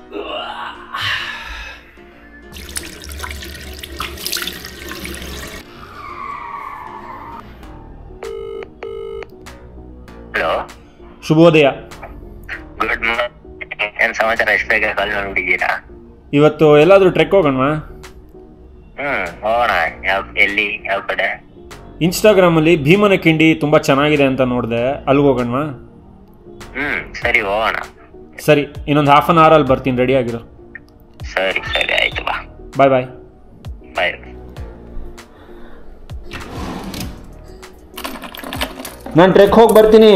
Hello, ಶುಭೋದಯ. Good morning. ಏನ್ ಸಮಾಚಾರ? ಎಷ್ಟು ಬೇಗ ಕಾಲ್ ಮಾಡ್ಬಿಟ್ಟಿದ್ದೀರಾ? ಇವತ್ತು ಎಲ್ಲಾದ್ರೂ ಟ್ರೆಕ್ ಹೋಗೋಣವಾ? ಹೋಗೋಣ. ಎಲ್ಲಿ, ಯಾವ ಕಡೆ? ಇನ್ಸ್ಟಾಗ್ರಾಮಲ್ಲಿ ಭೀಮನಕಿಂಡಿ ತುಂಬ ಚೆನ್ನಾಗಿದೆ ಅಂತ ನೋಡಿದೆ, ಅಲ್ಲಿಗೆ ಹೋಗೋಣವಾ? ಸರಿ, ಹೋಗೋಣ. ಸರಿ, ಇನ್ನೊಂದು ಹಾಫ್ ಆನ್ ಅವರಲ್ಲಿ ಬರ್ತೀನಿ, ರೆಡಿ ಆಗಿರೋ. ಸರಿ ಸರಿ, ಆಯ್ತು, ಬಾ. ಬಾಯ್ ಬಾಯ್. ಬಾಯ್. ನಾನು ಟ್ರೆಕ್ ಹೋಗಿ ಬರ್ತೀನಿ.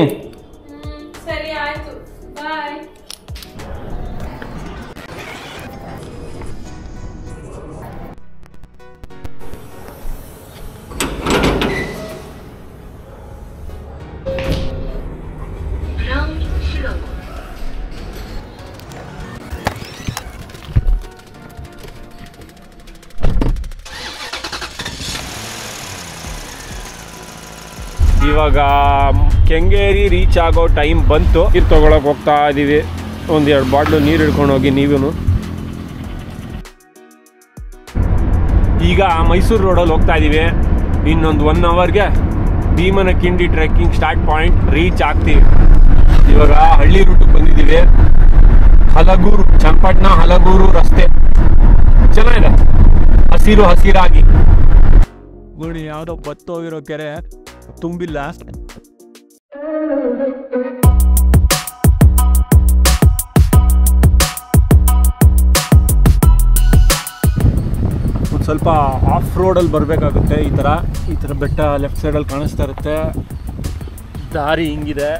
ಸರಿ, ಆಯ್ತು, ಬಾಯ್. ಇವಾಗ ಕೆಂಗೇರಿ ರೀಚ್ ಆಗೋ ಟೈಮ್ ಬಂತು. ನೀರು ತೊಗೊಳಕ್ಕೆ ಹೋಗ್ತಾ ಇದ್ದೀವಿ. ಒಂದೆರಡು ಬಾಟ್ಲು ನೀರು ಹಿಡ್ಕೊಂಡು ಹೋಗಿ ನೀವೂ. ಈಗ ಮೈಸೂರು ರೋಡಲ್ಲಿ ಹೋಗ್ತಾ ಇದ್ದೀವಿ. ಇನ್ನೊಂದು 1 ಅವರ್ಗೆ ಭೀಮನಕಿಂಡಿ ಟ್ರೆಕ್ಕಿಂಗ್ ಸ್ಟಾರ್ಟ್ ಪಾಯಿಂಟ್ ರೀಚ್ ಆಗ್ತೀವಿ. ಇವಾಗ ಹಳ್ಳಿ ರೂಟಿಗೆ ಬಂದಿದ್ದೀವಿ. ಹಲಗೂರು, ಚನ್ನಪಟ್ಟಣ ಹಲಗೂರು ರಸ್ತೆ ಚೆನ್ನಾಗಿದೆ, ಹಸಿರು ಹಸಿರಾಗಿ. ನೋಡಿ, ಯಾವುದೋ ಬತ್ತೋಗಿರೋ ಕೆರೆ ತುಂಬಿಲ್ಲ. ಒಂದು ಸ್ವಲ್ಪ ಆಫ್ ರೋಡಲ್ಲಿ ಬರಬೇಕಾಗುತ್ತೆ. ಈ ಥರ ಬೆಟ್ಟ ಲೆಫ್ಟ್ ಸೈಡಲ್ಲಿ ಕಾಣಿಸ್ತಾ ಇರುತ್ತೆ. ದಾರಿ ಹಿಂಗಿದೆ.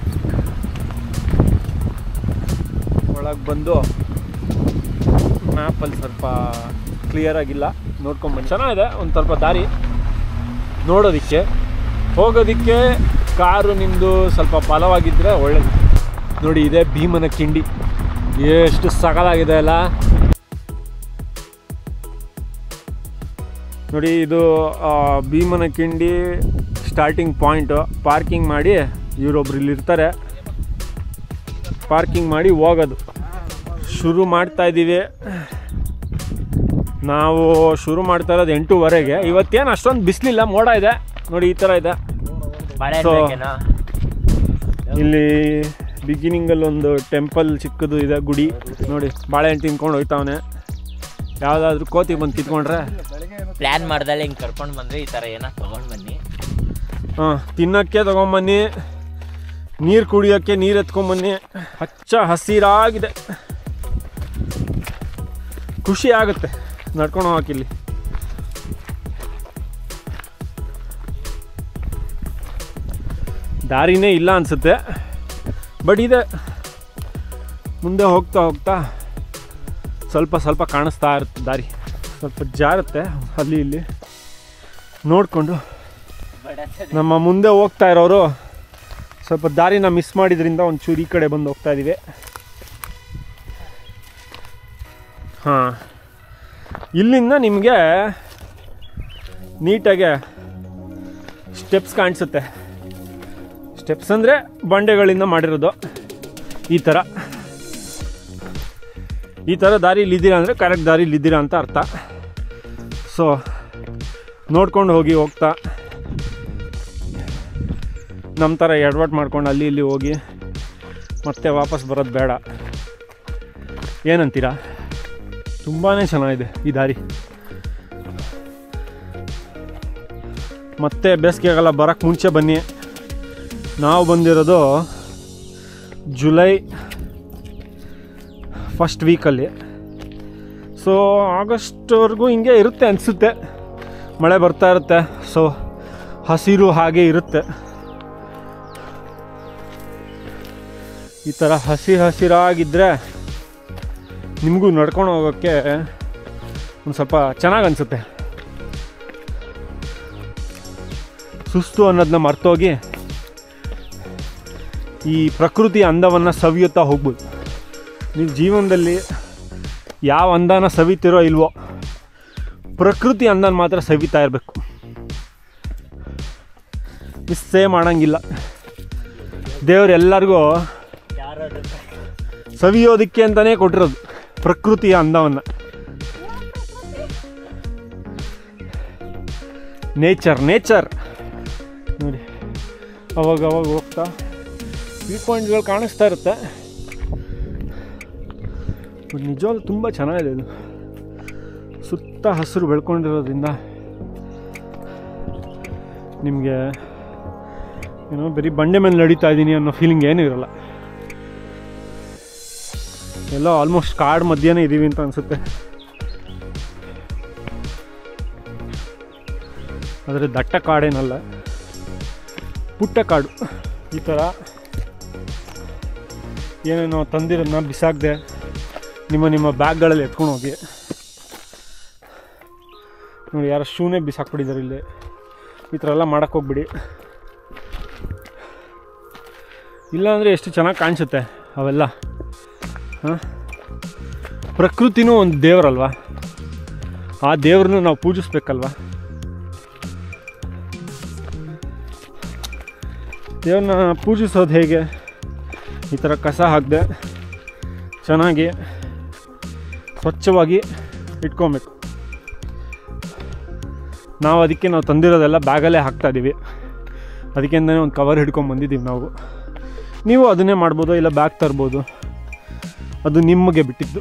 ಒಳಗೆ ಬಂದು ಮ್ಯಾಪಲ್ಲಿ ಸ್ವಲ್ಪ ಕ್ಲಿಯರ್ ಆಗಿಲ್ಲ, ನೋಡ್ಕೊಂಬಂದು. ಚೆನ್ನಾಗಿದೆ, ಒಂದು ಸ್ವಲ್ಪ ದಾರಿ ನೋಡೋದಕ್ಕೆ. ಹೋಗೋದಕ್ಕೆ ಕಾರು ನಿಮ್ಮದು ಸ್ವಲ್ಪ ಬಲವಾಗಿದ್ದರೆ ಒಳ್ಳೆಯದು. ನೋಡಿ, ಇದೆ ಭೀಮನಕಿಂಡಿ. ಎಷ್ಟು ಸಕಲಾಗಿದೆ ಅಲ್ಲ. ನೋಡಿ, ಇದು ಭೀಮನಕಿಂಡಿ ಸ್ಟಾರ್ಟಿಂಗ್ ಪಾಯಿಂಟು. ಪಾರ್ಕಿಂಗ್ ಮಾಡಿ ಇವರೊಬ್ರು ಇಲ್ಲಿ ಇರ್ತಾರೆ, ಪಾರ್ಕಿಂಗ್ ಮಾಡಿ ಹೋಗೋದು. ಶುರು ಮಾಡ್ತಾಯಿದ್ದೀವಿ. ನಾವು ಶುರು ಮಾಡ್ತಾ ಇರೋದು 8:30. ಇವತ್ತೇನು ಅಷ್ಟೊಂದು ಬಿಸಿಲಿಲ್ಲ, ಮೋಡ ಇದೆ. ನೋಡಿ, ಈ ಥರ ಇದೆ. ಸೊ ಇಲ್ಲಿ ಬಿಗಿನಿಂಗಲ್ಲಿ ಒಂದು ಟೆಂಪಲ್ ಚಿಕ್ಕದು ಇದೆ, ಗುಡಿ. ನೋಡಿ, ಬಾಳೆಹಣ್ಣು ತಿನ್ಕೊಂಡು ಹೋಯ್ತಾವನೆ. ಯಾವುದಾದ್ರೂ ಕೋತಿ ಬಂದು ಕಿತ್ಕೊಂಡ್ರೆ ಪ್ಲ್ಯಾನ್ ಮಾಡ್ದಲ್ಲ ಹಿಂಗೆ ಕರ್ಕೊಂಡು ಬಂದರೆ ಈ ಥರ ಏನೋ ತೊಗೊಂಡು ಬನ್ನಿ. ತಿನ್ನೋಕ್ಕೆ ತೊಗೊಂಬನ್ನಿ, ನೀರು ಕುಡಿಯೋಕ್ಕೆ ನೀರು ಎತ್ಕೊಂಬನ್ನಿ. ಹಚ್ಚ ಹಸಿರಾಗಿದೆ, ಖುಷಿ ಆಗುತ್ತೆ ನಡ್ಕೊಂಡು ಹೋಗೋಕ್ಕಿಲ್ಲಿ. ದಾರಿನೇ ಇಲ್ಲ ಅನಿಸುತ್ತೆ, ಬಟ್ ಇದೆ. ಮುಂದೆ ಹೋಗ್ತಾ ಹೋಗ್ತಾ ಸ್ವಲ್ಪ ಸ್ವಲ್ಪ ಕಾಣಿಸ್ತಾ ಇರುತ್ತೆ ದಾರಿ. ಸ್ವಲ್ಪ ಜಾರುತ್ತೆ ಅಲ್ಲಿ ಇಲ್ಲಿ ನೋಡಿಕೊಂಡು. ನಮ್ಮ ಮುಂದೆ ಹೋಗ್ತಾ ಇರೋರು ಸ್ವಲ್ಪ ದಾರಿನ ಮಿಸ್ ಮಾಡಿದ್ರಿಂದ ಒಂಚೂರು ಈ ಕಡೆ ಬಂದು ಹೋಗ್ತಾ ಇದ್ದೀವಿ. ಹಾಂ, ಇಲ್ಲಿಂದ ನಿಮಗೆ ನೀಟಾಗೆ ಸ್ಟೆಪ್ಸ್ ಕಾಣಿಸುತ್ತೆ. ಸ್ಟೆಪ್ಸ್ ಅಂದರೆ ಬಂಡೆಗಳಿಂದ ಮಾಡಿರೋದು. ಈ ಥರ ದಾರಿಲಿದ್ದೀರಾ ಅಂದರೆ ಕರೆಕ್ಟ್ ದಾರಿಲಿದ್ದೀರಾ ಅಂತ ಅರ್ಥ. ಸೊ ನೋಡ್ಕೊಂಡು ಹೋಗ್ತಾ ನಮ್ಮ ಥರ ಎಡವಟ್ಟು ಮಾಡ್ಕೊಂಡು ಅಲ್ಲಿ ಇಲ್ಲಿ ಹೋಗಿ ಮತ್ತೆ ವಾಪಸ್ ಬರೋದು ಬೇಡ. ಏನಂತೀರಾ? ತುಂಬಾ ಚೆನ್ನಾಗಿದೆ ಈ ದಾರಿ. ಮತ್ತೆ ಬೇಸಿಗೆಗಾಲ ಬರೋಕ್ಕೆ ಮುಂಚೆ ಬನ್ನಿ. ನಾವು ಬಂದಿರೋದು ಜುಲೈ ಫಸ್ಟ್ ವೀಕಲ್ಲಿ. ಸೊ ಆಗಸ್ಟ್ವರೆಗೂ ಹಿಂಗೆ ಇರುತ್ತೆ ಅನಿಸುತ್ತೆ. ಮಳೆ ಬರ್ತಾ ಇರುತ್ತೆ, ಸೊ ಹಸಿರು ಹಾಗೆ ಇರುತ್ತೆ. ಈ ಥರ ಹಸಿರಾಗಿದ್ದರೆ ನಿಮಗೂ ನಡ್ಕೊಂಡು ಹೋಗೋಕ್ಕೆ ಒಂದು ಸ್ವಲ್ಪ ಚೆನ್ನಾಗಿ ಅನಿಸುತ್ತೆ. ಸುಸ್ತು ಅನ್ನೋದನ್ನ ಮರ್ತೋಗಿ ಈ ಪ್ರಕೃತಿ ಅಂದವನ್ನು ಸವಿಯುತ್ತಾ ಹೋಗ್ಬೋದು. ನೀವು ಜೀವನದಲ್ಲಿ ಯಾವ ಅಂದನ ಸವಿತಿರೋ ಇಲ್ವೋ, ಪ್ರಕೃತಿ ಅಂದನ ಮಾತ್ರ ಸವಿತಾ ಇರಬೇಕು. ಮಿಸ್ಸೇ ಮಾಡೋಂಗಿಲ್ಲ. ದೇವ್ರು ಎಲ್ಲರಿಗೂ ಸವಿಯೋದಕ್ಕೆ ಅಂತಲೇ ಕೊಟ್ಟಿರೋದು. ಪ್ರಕೃತಿಯ ಅಂದವನ್ನು. ನೇಚರ್ ನೋಡಿ, ಅವಾಗ ಹೋಗ್ತಾ ವ್ಯೂ ಪಾಯಿಂಟ್ಗಳು ಕಾಣಿಸ್ತಾ ಇರುತ್ತೆ. ನಿಜವಾಗ್ಲೂ ತುಂಬ ಚೆನ್ನಾಗಿದೆ ಇದು. ಸುತ್ತ ಹಸಿರು ಬೆಳ್ಕೊಂಡಿರೋದ್ರಿಂದ ನಿಮಗೆ ಏನೋ ಬರೀ ಬಂಡೆ ಮೇಲೆ ನಡೀತಾ ಇದ್ದೀನಿ ಅನ್ನೋ ಫೀಲಿಂಗ್ ಏನೂ ಇರಲ್ಲ. ಎಲ್ಲ ಆಲ್ಮೋಸ್ಟ್ ಕಾಡು ಮಧ್ಯನೇ ಇದ್ದೀವಿ ಅಂತ ಅನಿಸುತ್ತೆ. ಆದರೆ ದಟ್ಟ ಕಾಡೇನಲ್ಲ, ಪುಟ್ಟ ಕಾಡು. ಈ ಥರ ಏನೇನೋ ತಂದಿರೋದನ್ನ ಬಿಸಾಕದೆ ನಿಮ್ಮ ಬ್ಯಾಗ್ಗಳಲ್ಲಿ ಎತ್ಕೊಂಡು ಹೋಗಿ. ನೋಡಿ, ಯಾರೋ ಶೂನೇ ಬಿಸಾಕ್ಬಿಟ್ಟಿದ್ದಾರೆ ಇಲ್ಲಿ. ಈ ಥರ ಎಲ್ಲ ಮಾಡೋಕ್ಕೆ ಹೋಗ್ಬಿಡಿ. ಇಲ್ಲಾಂದರೆ ಎಷ್ಟು ಚೆನ್ನಾಗಿ ಕಾಣಿಸುತ್ತೆ ಅವೆಲ್ಲ. ಹಾಂ, ಪ್ರಕೃತಿನೂ ಒಂದು ದೇವರಲ್ವ, ಆ ದೇವ್ರನ್ನ ನಾವು ಪೂಜಿಸ್ಬೇಕಲ್ವ. ದೇವ್ರನ್ನ ಪೂಜಿಸೋದು ಹೇಗೆ? ಈ ಥರ ಕಸ ಹಾಕದೆ ಚೆನ್ನಾಗಿ ಸ್ವಚ್ಛವಾಗಿ ಇಟ್ಕೊಬೇಕು. ಅದಕ್ಕೆ ನಾವು ತಂದಿರೋದೆಲ್ಲ ಬ್ಯಾಗಲ್ಲೇ ಹಾಕ್ತಾಯಿದ್ದೀವಿ. ಅದಕ್ಕೆ ಅಂತಲೇ ಒಂದು ಕವರ್ ಹಿಡ್ಕೊಂಬಂದಿದ್ದೀವಿ ನಾವು. ನೀವು ಅದನ್ನೇ ಮಾಡ್ಬೋದು, ಇಲ್ಲ ಬ್ಯಾಗ್ ತರ್ಬೋದು, ಅದು ನಿಮಗೆ ಬಿಟ್ಟಿದ್ದು.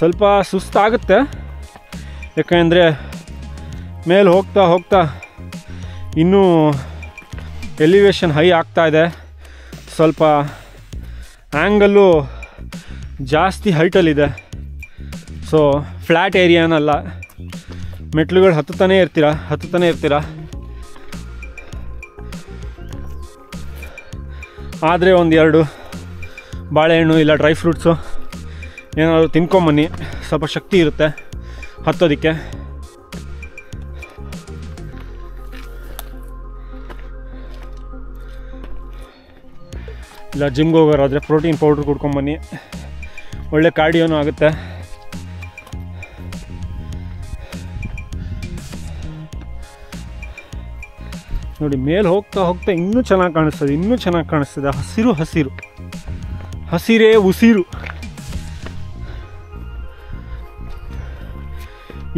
ಸ್ವಲ್ಪ ಸುಸ್ತಾಗುತ್ತೆ, ಯಾಕೆಂದರೆ ಮೇಲೆ ಹೋಗ್ತಾ ಇನ್ನೂ ಎಲಿವೇಶನ್ ಹೈ ಆಗ್ತಾ ಇದೆ. ಸ್ವಲ್ಪ ಆ್ಯಂಗಲ್ಲು ಜಾಸ್ತಿ ಹೈಟಲ್ಲಿದೆ. ಸೊ ಫ್ಲ್ಯಾಟ್ ಏರಿಯಾನಲ್ಲ, ಮೆಟ್ಲುಗಳು ಹತ್ತುತ್ತಾನೆ ಇರ್ತೀರ. ಆದರೆ ಒಂದೆರಡು ಬಾಳೆಹಣ್ಣು ಇಲ್ಲ ಡ್ರೈ ಫ್ರೂಟ್ಸು ಏನಾದರೂ ತಿನ್ಕೊಂಬನ್ನಿ, ಸ್ವಲ್ಪ ಶಕ್ತಿ ಇರುತ್ತೆ ಹತ್ತೋದಕ್ಕೆ. ಇಲ್ಲ ಜಿಮ್ಗೆ ಹೋಗೋರಾದರೆ ಪ್ರೋಟೀನ್ ಪೌಡ್ರ್ ಕುಡ್ಕೊಂಬನ್ನಿ, ಒಳ್ಳೆ ಕಾರ್ಡಿಯೋನೂ ಆಗುತ್ತೆ. ನೋಡಿ, ಮೇಲೆ ಹೋಗ್ತಾ ಇನ್ನೂ ಚೆನ್ನಾಗಿ ಕಾಣಿಸ್ತದೆ. ಹಸಿರೇ ಉಸಿರು.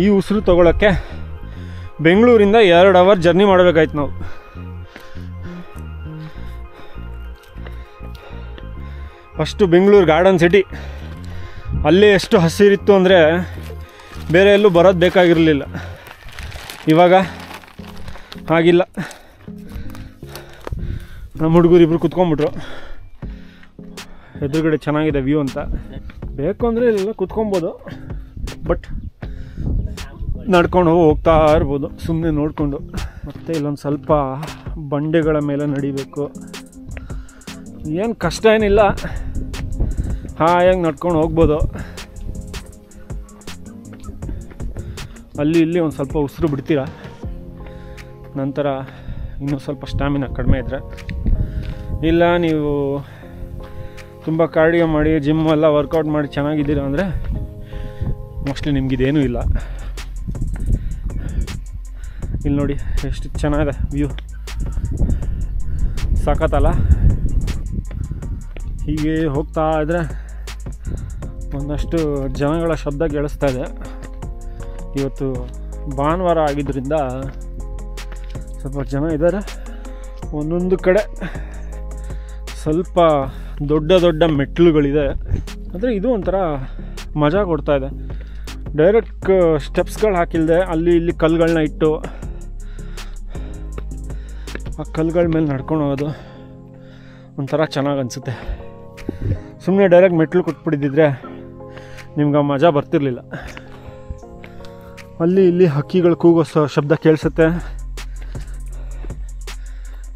ಈ ಉಸಿರು ತಗೊಳ್ಳೋಕ್ಕೆ ಬೆಂಗಳೂರಿಂದ 2 ಅವರ್ ಜರ್ನಿ ಮಾಡಬೇಕಾಯ್ತು ನಾವು. ಫಸ್ಟು ಬೆಂಗಳೂರು ಗಾರ್ಡನ್ ಸಿಟಿ, ಅಲ್ಲಿ ಎಷ್ಟು ಹಸಿರಿತ್ತು ಅಂದರೆ ಬೇರೆ ಎಲ್ಲೂ ಬರೋದು ಬೇಕಾಗಿರಲಿಲ್ಲ. ಇವಾಗ ಹಾಗಿಲ್ಲ. ನಮ್ಮ ಹುಡುಗರಿಬ್ರು ಕುತ್ಕೊಂಡ್ಬಿಟ್ರು. ಎದುರುಗಡೆ ಚೆನ್ನಾಗಿದೆ ವ್ಯೂ ಅಂತ. ಬೇಕು ಅಂದರೆ ಇಲ್ಲೆಲ್ಲ ಕುತ್ಕೊಬೋದು, ಬಟ್ ನಡ್ಕೊಂಡು ಹೋಗ್ತಾ ಇರ್ಬೋದು ಸುಮ್ಮನೆ ನೋಡಿಕೊಂಡು. ಮತ್ತು ಇಲ್ಲೊಂದು ಸ್ವಲ್ಪ ಬಂಡೆಗಳ ಮೇಲೆ ನಡಿಬೇಕು. ಏನು ಕಷ್ಟ ಏನಿಲ್ಲ, ಹಾಯಾಗಿ ನಡ್ಕೊಂಡು ಹೋಗ್ಬೋದು. ಅಲ್ಲಿ ಇಲ್ಲಿ ಒಂದು ಸ್ವಲ್ಪ ಉಸಿರು ಬಿಡ್ತೀರ. ನಂತರ ಇನ್ನೂ ಸ್ವಲ್ಪ ಸ್ಟ್ಯಾಮಿನಾ ಕಡಿಮೆ ಇದ್ದರೆ, ಇಲ್ಲ ನೀವು ತುಂಬ ಕಾರ್ಡಿಯೋ ಮಾಡಿ ಜಿಮ್ ಎಲ್ಲ ವರ್ಕೌಟ್ ಮಾಡಿ ಚೆನ್ನಾಗಿದ್ದೀರ ಅಂದರೆ ಮೋಸ್ಟ್ಲಿ ನಿಮಗಿದೇನೂ ಇಲ್ಲ. ಇಲ್ಲಿ ನೋಡಿ ಎಷ್ಟು ಚೆನ್ನಾಗಿದೆ ವ್ಯೂ, ಸಖತ್ತಲ್ಲ. ಹೀಗೆ ಹೋಗ್ತಾ ಇದ್ದರೆ ಒಂದಷ್ಟು ಜನಗಳ ಶಬ್ದ ಕೇಳಿಸ್ತಾ ಇದೆ. ಇವತ್ತು ಭಾನುವಾರ ಆಗಿದ್ದರಿಂದ ಸ್ವಲ್ಪ ಜನ ಇದ್ದಾರೆ. ಒಂದೊಂದು ಕಡೆ ಸ್ವಲ್ಪ ದೊಡ್ಡ ಮೆಟ್ಲುಗಳಿದೆ. ಅಂದರೆ ಇದು ಒಂಥರ ಮಜಾ ಕೊಡ್ತಾ ಇದೆ. ಡೈರೆಕ್ಟ್ ಸ್ಟೆಪ್ಸ್ಗಳು ಹಾಕಿಲ್ಲದೆ ಅಲ್ಲಿ ಇಲ್ಲಿ ಕಲ್ಲುಗಳನ್ನ ಇಟ್ಟು ಆ ಕಲ್ಲುಗಳ ಮೇಲೆ ನಡ್ಕೊಂಡು ಹೋಗೋದು ಒಂಥರ ಚೆನ್ನಾಗಿ ಅನಿಸುತ್ತೆ. ಸುಮ್ಮನೆ ಡೈರೆಕ್ಟ್ ಮೆಟ್ಲು ಕೊಟ್ಬಿಟ್ಟಿದ್ದಿದ್ರೆ ನಿಮ್ಗೆ ಆ ಮಜಾ ಬರ್ತಿರ್ಲಿಲ್ಲ. ಅಲ್ಲಿ ಇಲ್ಲಿ ಹಕ್ಕಿಗಳು ಕೂಗೋ ಶಬ್ದ ಕೇಳಿಸುತ್ತೆ.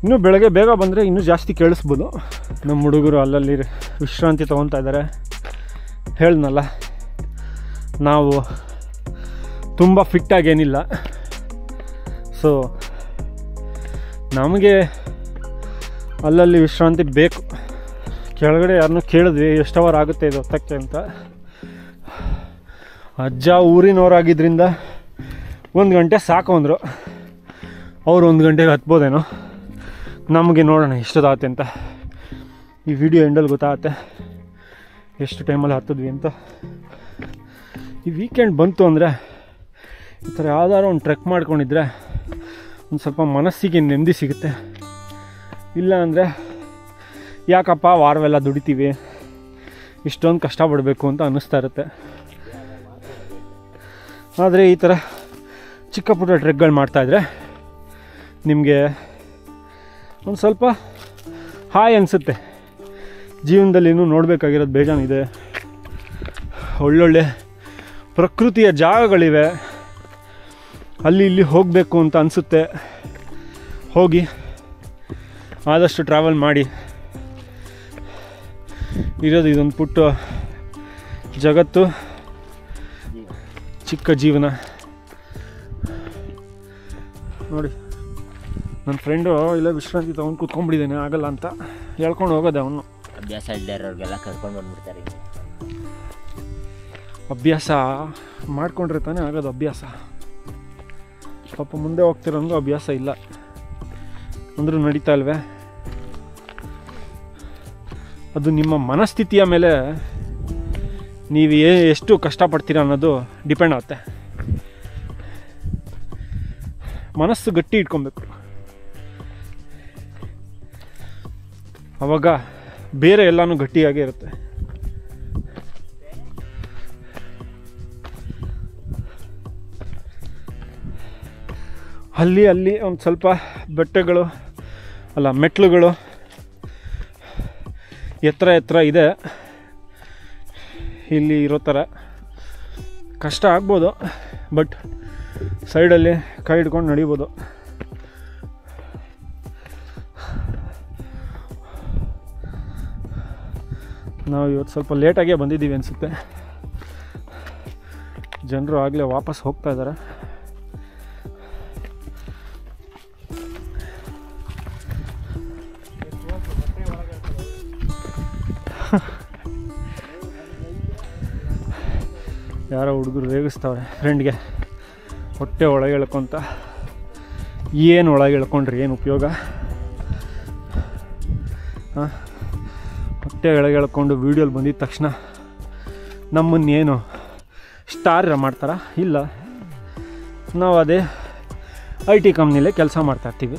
ಇನ್ನೂ ಬೆಳಗ್ಗೆ ಬೇಗ ಬಂದರೆ ಇನ್ನೂ ಜಾಸ್ತಿ ಕೇಳಿಸ್ಬೋದು. ನಮ್ಮ ಹುಡುಗರು ಅಲ್ಲಲ್ಲಿ ವಿಶ್ರಾಂತಿ ತೊಗೊತಾ ಇದ್ದಾರೆ. ಹೇಳ್ದನಲ್ಲ, ನಾವು ತುಂಬ ಫಿಟ್ಟಾಗೇನಿಲ್ಲ. ಸೊ ನಮಗೆ ಅಲ್ಲಲ್ಲಿ ವಿಶ್ರಾಂತಿ ಬೇಕು. ಕೆಳಗಡೆ ಯಾರನ್ನೂ ಕೇಳಿದ್ವಿ ಎಷ್ಟು ಅವರ್ ಆಗುತ್ತೆ ಇದು ಹೊತ್ತಕ್ಕೆ ಅಂತ. ಅಜ್ಜ ಊರಿನವರಾಗಿದ್ದರಿಂದ 1 ಗಂಟೆ ಸಾಕು ಅಂದರು. ಅವ್ರು 1 ಗಂಟೆಗೆ ಹತ್ಬೋದೇನೋ. ನಮಗೆ ನೋಡೋಣ ಎಷ್ಟೊತ್ತಾಗುತ್ತೆ ಅಂತ. ಈ ವಿಡಿಯೋ ಎಂಡಲ್ಲಿ ಗೊತ್ತಾಗುತ್ತೆ ಎಷ್ಟು ಟೈಮಲ್ಲಿ ಹತ್ತಿದ್ವಿ ಅಂತ. ಈ ವೀಕೆಂಡ್ ಬಂತು ಅಂದರೆ ಈ ಥರ ಯಾವ್ದಾದ್ರು ಒಂದು ಟ್ರೆಕ್ ಮಾಡ್ಕೊಂಡಿದ್ರೆ ಒಂದು ಸ್ವಲ್ಪ ಮನಸ್ಸಿಗೆ ನೆಮ್ಮದಿ ಸಿಗುತ್ತೆ. ಇಲ್ಲ ಅಂದರೆ ಯಾಕಪ್ಪ ವಾರವೆಲ್ಲ ದುಡಿತೀವಿ, ಇಷ್ಟೊಂದು ಕಷ್ಟಪಡಬೇಕು ಅಂತ ಅನ್ನಿಸ್ತಾ ಇರುತ್ತೆ. ಆದರೆ ಈ ಥರ ಚಿಕ್ಕ ಪುಟ್ಟ ಟ್ರೆಕ್ಗಳು ಮಾಡ್ತಾಯಿದ್ರೆ ನಿಮಗೆ ಒಂದು ಸ್ವಲ್ಪ ಹಾಯ್ ಅನಿಸುತ್ತೆ. ಜೀವನದಲ್ಲಿ ಇನ್ನೂ ನೋಡಬೇಕಾಗಿರೋದು ಬೇಜಾನಿದೆ. ಒಳ್ಳೊಳ್ಳೆ ಪ್ರಕೃತಿಯ ಜಾಗಗಳಿವೆ, ಅಲ್ಲಿ ಇಲ್ಲಿ ಹೋಗಬೇಕು ಅಂತ ಅನಿಸುತ್ತೆ. ಹೋಗಿ ಆದಷ್ಟು ಟ್ರಾವೆಲ್ ಮಾಡಿ. ಇರೋದು ಇದೊಂದು ಪುಟ್ಟ ಜಗತ್ತು, ಚಿಕ್ಕ ಜೀವನ. ನೋಡಿ, ನನ್ನ ಫ್ರೆಂಡು ಇಲ್ಲ ವಿಶ್ರಾಂತಿ ತೊಗೊಂಡು ಕೂತ್ಕೊಂಡ್ಬಿಟ್ಟಿದ್ದಾನೆ, ಆಗಲ್ಲ ಅಂತ ಹೇಳ್ಕೊಂಡು ಹೋಗೋದೆ ಅವನು. ಅಭ್ಯಾಸ ಇಲ್ದಿರೋರಿಗೆಲ್ಲ ಕರ್ಕೊಂಡು ಬಂದ್ಬಿಡ್ತಾರೆ. ಅಭ್ಯಾಸ ಮಾಡ್ಕೊಂಡ್ರೆ ತಾನೇ ಆಗೋದು ಅಭ್ಯಾಸ. ಪಾಪ ಮುಂದೆ ಹೋಗ್ತಿರೋಂಗೂ ಅಭ್ಯಾಸ ಇಲ್ಲ ಅಂದರೂ ನಡೀತಾ ಇಲ್ವೇ? ಅದು ನಿಮ್ಮ ಮನಸ್ಥಿತಿಯ ಮೇಲೆ ನೀವು ಎಷ್ಟು ಕಷ್ಟಪಡ್ತೀರ ಅನ್ನೋದು ಡಿಪೆಂಡ್ ಆಗುತ್ತೆ. ಮನಸ್ಸು ಗಟ್ಟಿ ಇಟ್ಕೊಬೇಕು, ಆವಾಗ ಬೇರೆ ಎಲ್ಲನೂ ಗಟ್ಟಿಯಾಗೇ ಇರುತ್ತೆ. ಅಲ್ಲಿ ಒಂದು ಸ್ವಲ್ಪ ಬೆಟ್ಟಗಳು ಅಲ್ಲ ಮೆಟ್ಲುಗಳು ಎತ್ತರ ಇದೆ. ಇಲ್ಲಿ ಇರೋ ಥರ ಕಷ್ಟ ಆಗ್ಬೋದು, ಬಟ್ ಸೈಡಲ್ಲಿ ಕೈ ಹಿಡ್ಕೊಂಡು ನಡಿಬೋದು. ನಾವು ಇವತ್ತು ಸ್ವಲ್ಪ ಲೇಟಾಗೇ ಬಂದಿದ್ದೀವಿ ಅನಿಸುತ್ತೆ. ಜನರು ಆಗಲೇ ವಾಪಸ್ ಹೋಗ್ತಾ ಇದ್ದಾರೆ. ಯಾರೋ ಹುಡುಗರು ರೇಗಿಸ್ತವ್ರೆ ಫ್ರೆಂಡ್ಗೆ, ಹೊಟ್ಟೆ ಒಳಗೆ ಎಳ್ಕೊಂತ. ಏನು ಒಳಗೆ ಎಳ್ಕೊಂಡ್ರಿ ಏನು ಉಪಯೋಗ? ಹೊಟ್ಟೆ ಒಳಗೆ ಎಳ್ಕೊಂಡು ವೀಡಿಯೋಲಿ ಬಂದಿದ್ದ ತಕ್ಷಣ ನಮ್ಮನ್ನೇನು ಸ್ಟಾರ್ ಮಾಡ್ತಾರ? ಇಲ್ಲ, ನಾವು ಅದೇ IT ಕಂಪ್ನಿಲೇ ಕೆಲಸ ಮಾಡ್ತಾಯಿರ್ತೀವಿ.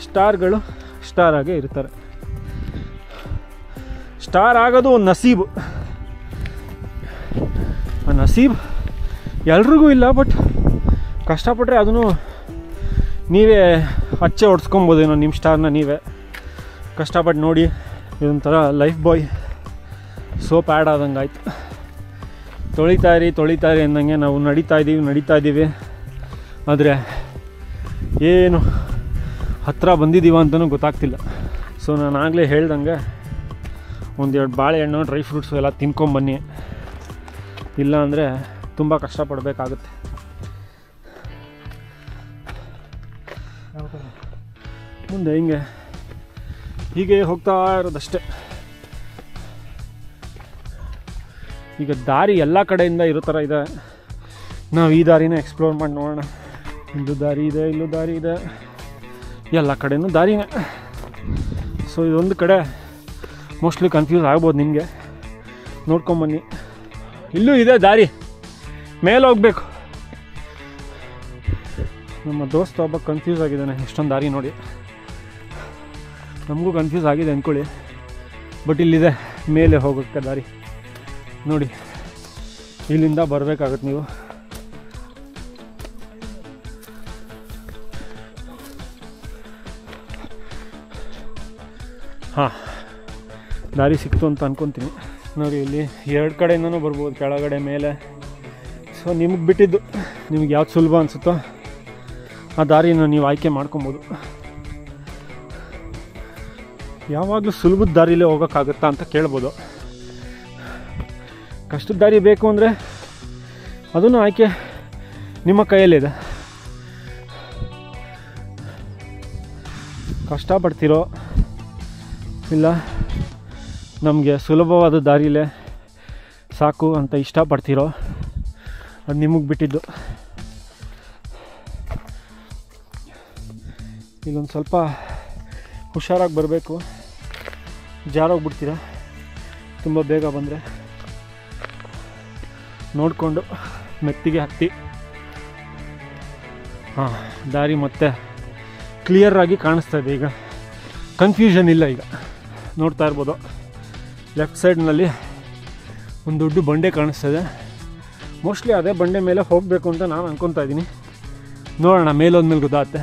ಸ್ಟಾರ್ಗಳು ಸ್ಟಾರ್ ಆಗೇ ಇರ್ತಾರೆ. ಸ್ಟಾರ್ ಆಗೋದು ಒಂದು ನಸೀಬು. ಆ ನಸೀಬ್ ಎಲ್ರಿಗೂ ಇಲ್ಲ, ಬಟ್ ಕಷ್ಟಪಟ್ಟರೆ ಅದನ್ನು ನೀವೇ ಹಚ್ಚೆ ಹೊಡ್ಸ್ಕೊಬೋದೇನೋ ನಿಮ್ಮ ಸ್ಟಾರ್ನ ನೀವೇ. ಕಷ್ಟಪಟ್ಟು ನೋಡಿ, ಇದೊಂಥರ ಲೈಫ್ ಬಾಯ್ ಸೋಪ್ ಆ್ಯಡ್ ಆದಂಗೆ ಆಯ್ತು. ತೊಳಿತಾ ಇರಿ ಅಂದಂಗೆ ನಾವು ನಡೀತಾ ಇದ್ದೀವಿ. ಆದರೆ ಏನು ಹತ್ತಿರ ಬಂದಿದ್ದೀವ ಅಂತಲೂ ಗೊತ್ತಾಗ್ತಿಲ್ಲ. ಸೊ ನಾನು ಆಗಲೇ ಹೇಳ್ದಂಗೆ ಒಂದೆರಡು ಬಾಳೆಹಣ್ಣು, ಡ್ರೈ ಫ್ರೂಟ್ಸು ಎಲ್ಲ ತಿನ್ಕೊಂಬನ್ನಿ. ಇಲ್ಲ ಅಂದರೆ ತುಂಬ ಕಷ್ಟಪಡಬೇಕಾಗುತ್ತೆ. ಮುಂದೆ ಹೀಗೆ ಹೋಗ್ತಾ ಇರೋದಷ್ಟೇ. ಈಗ ದಾರಿ ಎಲ್ಲ ಕಡೆಯಿಂದ ಇರೋ ಥರ ಇದೆ. ನಾವು ಈ ದಾರಿನ ಎಕ್ಸ್ಪ್ಲೋರ್ ಮಾಡಿ ನೋಡೋಣ. ಇಲ್ಲೂ ದಾರಿ ಇದೆ, ಎಲ್ಲ ಕಡೆಯೂ ದಾರಿನೇ. ಸೊ ಇದೊಂದು ಕಡೆ ಮೋಸ್ಟ್ಲಿ ಕನ್ಫ್ಯೂಸ್ ಆಗ್ಬೋದು ನಿಮಗೆ. ನೋಡ್ಕೊಂಬನ್ನಿ, ಇಲ್ಲೂ ಇದೆ ದಾರಿ, ಮೇಲೆ ಹೋಗ್ಬೇಕು. ನಮ್ಮ ದೋಸ್ತ ಒಬ್ಬ ಕನ್ಫ್ಯೂಸ್ ಆಗಿದ್ದಾನೆ ಎಷ್ಟೊಂದು ದಾರಿ ನೋಡಿ. ನಮಗೂ ಕನ್ಫ್ಯೂಸ್ ಆಗಿದೆ ಅಂದ್ಕೊಳ್ಳಿ, ಬಟ್ ಇಲ್ಲಿದೆ ಮೇಲೆ ಹೋಗೋಕ್ಕೆ ದಾರಿ ನೋಡಿ. ಇಲ್ಲಿಂದ ಬರಬೇಕಾಗತ್ತೆ ನೀವು. ಹಾಂ, ದಾರಿ ಸಿಕ್ತು ಅಂತ ಅಂದ್ಕೊತೀನಿ. ನೋಡಿ, ಇಲ್ಲಿ ಎರಡು ಕಡೆಯಿಂದನೂ ಬರ್ಬೋದು, ಕೆಳಗಡೆ ಮೇಲೆ. ಸೊ ನಿಮಗೆ ಬಿಟ್ಟಿದ್ದು, ನಿಮ್ಗೆ ಯಾವ್ದು ಸುಲಭ ಅನಿಸುತ್ತೋ ಆ ದಾರಿನ ನೀವು ಆಯ್ಕೆ ಮಾಡ್ಕೊಬೋದು. ಯಾವಾಗಲೂ ಸುಲಭದ ದಾರಿಲೇ ಹೋಗೋಕ್ಕಾಗುತ್ತಾ ಅಂತ ಕೇಳ್ಬೋದು. ಕಷ್ಟದ ದಾರಿ ಬೇಕು ಅಂದರೆ ಅದನ್ನು ಆಯ್ಕೆ ನಿಮ್ಮ ಕೈಯಲ್ಲಿದೆ. ಕಷ್ಟಪಡ್ತಿರೋ ಇಲ್ಲ ನಮಗೆ ಸುಲಭವಾದ ದಾರಿಲೇ ಸಾಕು ಅಂತ ಇಷ್ಟಪಡ್ತಿರೋ ಅದು ನಿಮಗೆ ಬಿಟ್ಟಿದ್ದು. ಇಲ್ಲೊಂದು ಸ್ವಲ್ಪ ಹುಷಾರಾಗಿ ಬರಬೇಕು, ಜಾರೋಗ್ಬಿಡ್ತೀರಾ ತುಂಬ ಬೇಗ ಬಂದರೆ. ನೋಡಿಕೊಂಡು ಮೆತ್ತಿಗೆ ಹತ್ತಿ. ಹಾಂ, ದಾರಿ ಮತ್ತೆ ಕ್ಲಿಯರಾಗಿ ಕಾಣಿಸ್ತಾ ಇದೆ ಈಗ, ಕನ್ಫ್ಯೂಷನ್ ಇಲ್ಲ. ಈಗ ನೋಡ್ತಾ ಇರ್ಬೋದು ಲೆಫ್ಟ್ ಸೈಡ್ನಲ್ಲಿ ಒಂದು ದೊಡ್ಡ ಬಂಡೆ ಕಾಣಿಸ್ತದೆ. ಮೋಸ್ಟ್ಲಿ ಅದೇ ಬಂಡೆ ಮೇಲೆ ಹೋಗಬೇಕು ಅಂತ ನಾನು ಅಂದ್ಕೊತಾ ಇದ್ದೀನಿ. ನೋಡೋಣ, ಮೇಲೋದ್ಮೇಲೆ ಗೊತ್ತಾಗುತ್ತೆ.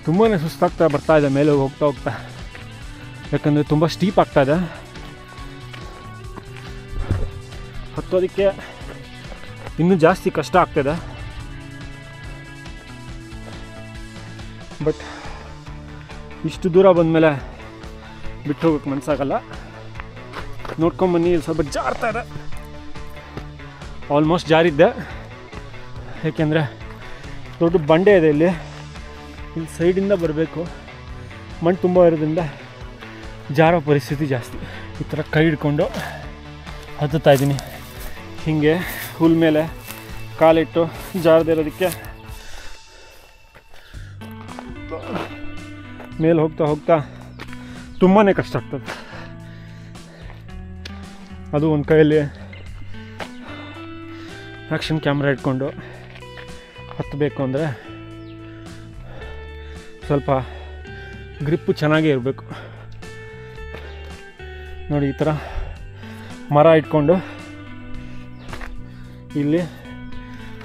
ತುಂಬಾ ಸುಸ್ತಾಗ್ತಾ ಬರ್ತಾಯಿದೆ ಮೇಲೆ ಹೋಗ್ತಾ ಹೋಗ್ತಾ, ಯಾಕಂದರೆ ತುಂಬ ಸ್ಟೀಪ್ ಆಗ್ತಾಯಿದೆ. ಹತ್ತೋದಕ್ಕೆ ಇನ್ನೂ ಜಾಸ್ತಿ ಕಷ್ಟ ಆಗ್ತಾಯಿದೆ. ಬಟ್ ಇಷ್ಟು ದೂರ ಬಂದಮೇಲೆ ಬಿಟ್ಟು ಹೋಗೋಕ್ಕೆ ಮನಸ್ಸಾಗಲ್ಲ. ನೋಡ್ಕೊಂಬನ್ನಿ, ಇಲ್ಲಿ ಸ್ವಲ್ಪ ಜಾರ್ತಾ ಇದೆ. ಆಲ್ಮೋಸ್ಟ್ ಜಾರಿದ್ದೆ, ಏಕೆಂದರೆ ದೊಡ್ಡ ಬಂಡೆ ಇದೆ ಇಲ್ಲಿ ಸೈಡಿಂದ ಬರಬೇಕು. ಮಣ್ಣು ತುಂಬ ಇರೋದ್ರಿಂದ ಜಾರೋ ಪರಿಸ್ಥಿತಿ ಜಾಸ್ತಿ. ಈ ಥರ ಕೈ ಹಿಡ್ಕೊಂಡು ಹತ್ತುತ್ತಾ ಇದ್ದೀನಿ. ಹೀಗೆ ಹುಲ್ ಮೇಲೆ ಕಾಲಿಟ್ಟು ಜಾರದೇ ಇರೋದಕ್ಕೆ ಮೇಲೆ ಹೋಗ್ತಾ ಹೋಗ್ತಾ ತುಂಬಾ ಕಷ್ಟ ಆಗ್ತದೆ. ಅದು ಒಂದು ಕೈಯಲ್ಲಿ ಆ್ಯಕ್ಷನ್ ಕ್ಯಾಮ್ರಾ ಇಟ್ಕೊಂಡು ಹತ್ತಬೇಕು ಅಂದರೆ ಸ್ವಲ್ಪ ಗ್ರಿಪ್ಪು ಚೆನ್ನಾಗೇ ಇರಬೇಕು. ನೋಡಿ, ಈ ಥರ ಮರ ಇಟ್ಕೊಂಡು ಇಲ್ಲಿ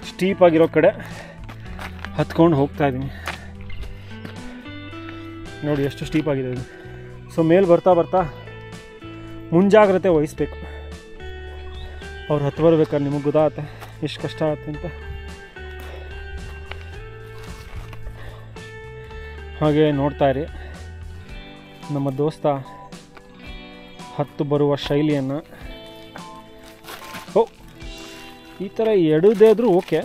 ಸ್ಟೀಪಾಗಿರೋ ಕಡೆ ಹತ್ಕೊಂಡು ಹೋಗ್ತಾಯಿದ್ದೀನಿ. ನೋಡಿ ಎಷ್ಟು ಸ್ಟೀಪಾಗಿದೆ ಇದು. ಸೊ ಮೇಲೆ ಬರ್ತಾ ಬರ್ತಾ ಮುಂಜಾಗ್ರತೆ ವಹಿಸ್ಬೇಕು. ಅವ್ರು ಹತ್ತು ಬರ್ಬೇಕಾದ್ರೆ ನಿಮಗೆ ಗೊತ್ತಾಗುತ್ತೆ ಎಷ್ಟು ಕಷ್ಟ ಆಗುತ್ತೆ ಅಂತ. ಹಾಗೆ ನೋಡ್ತಾ ಇರಿ ನಮ್ಮ ದೋಸ್ತ ಹತ್ತು ಬರುವ ಶೈಲಿಯನ್ನು. ಓ, ಈ ಥರ ಎಡವಿದ್ರೂ ಓಕೆ,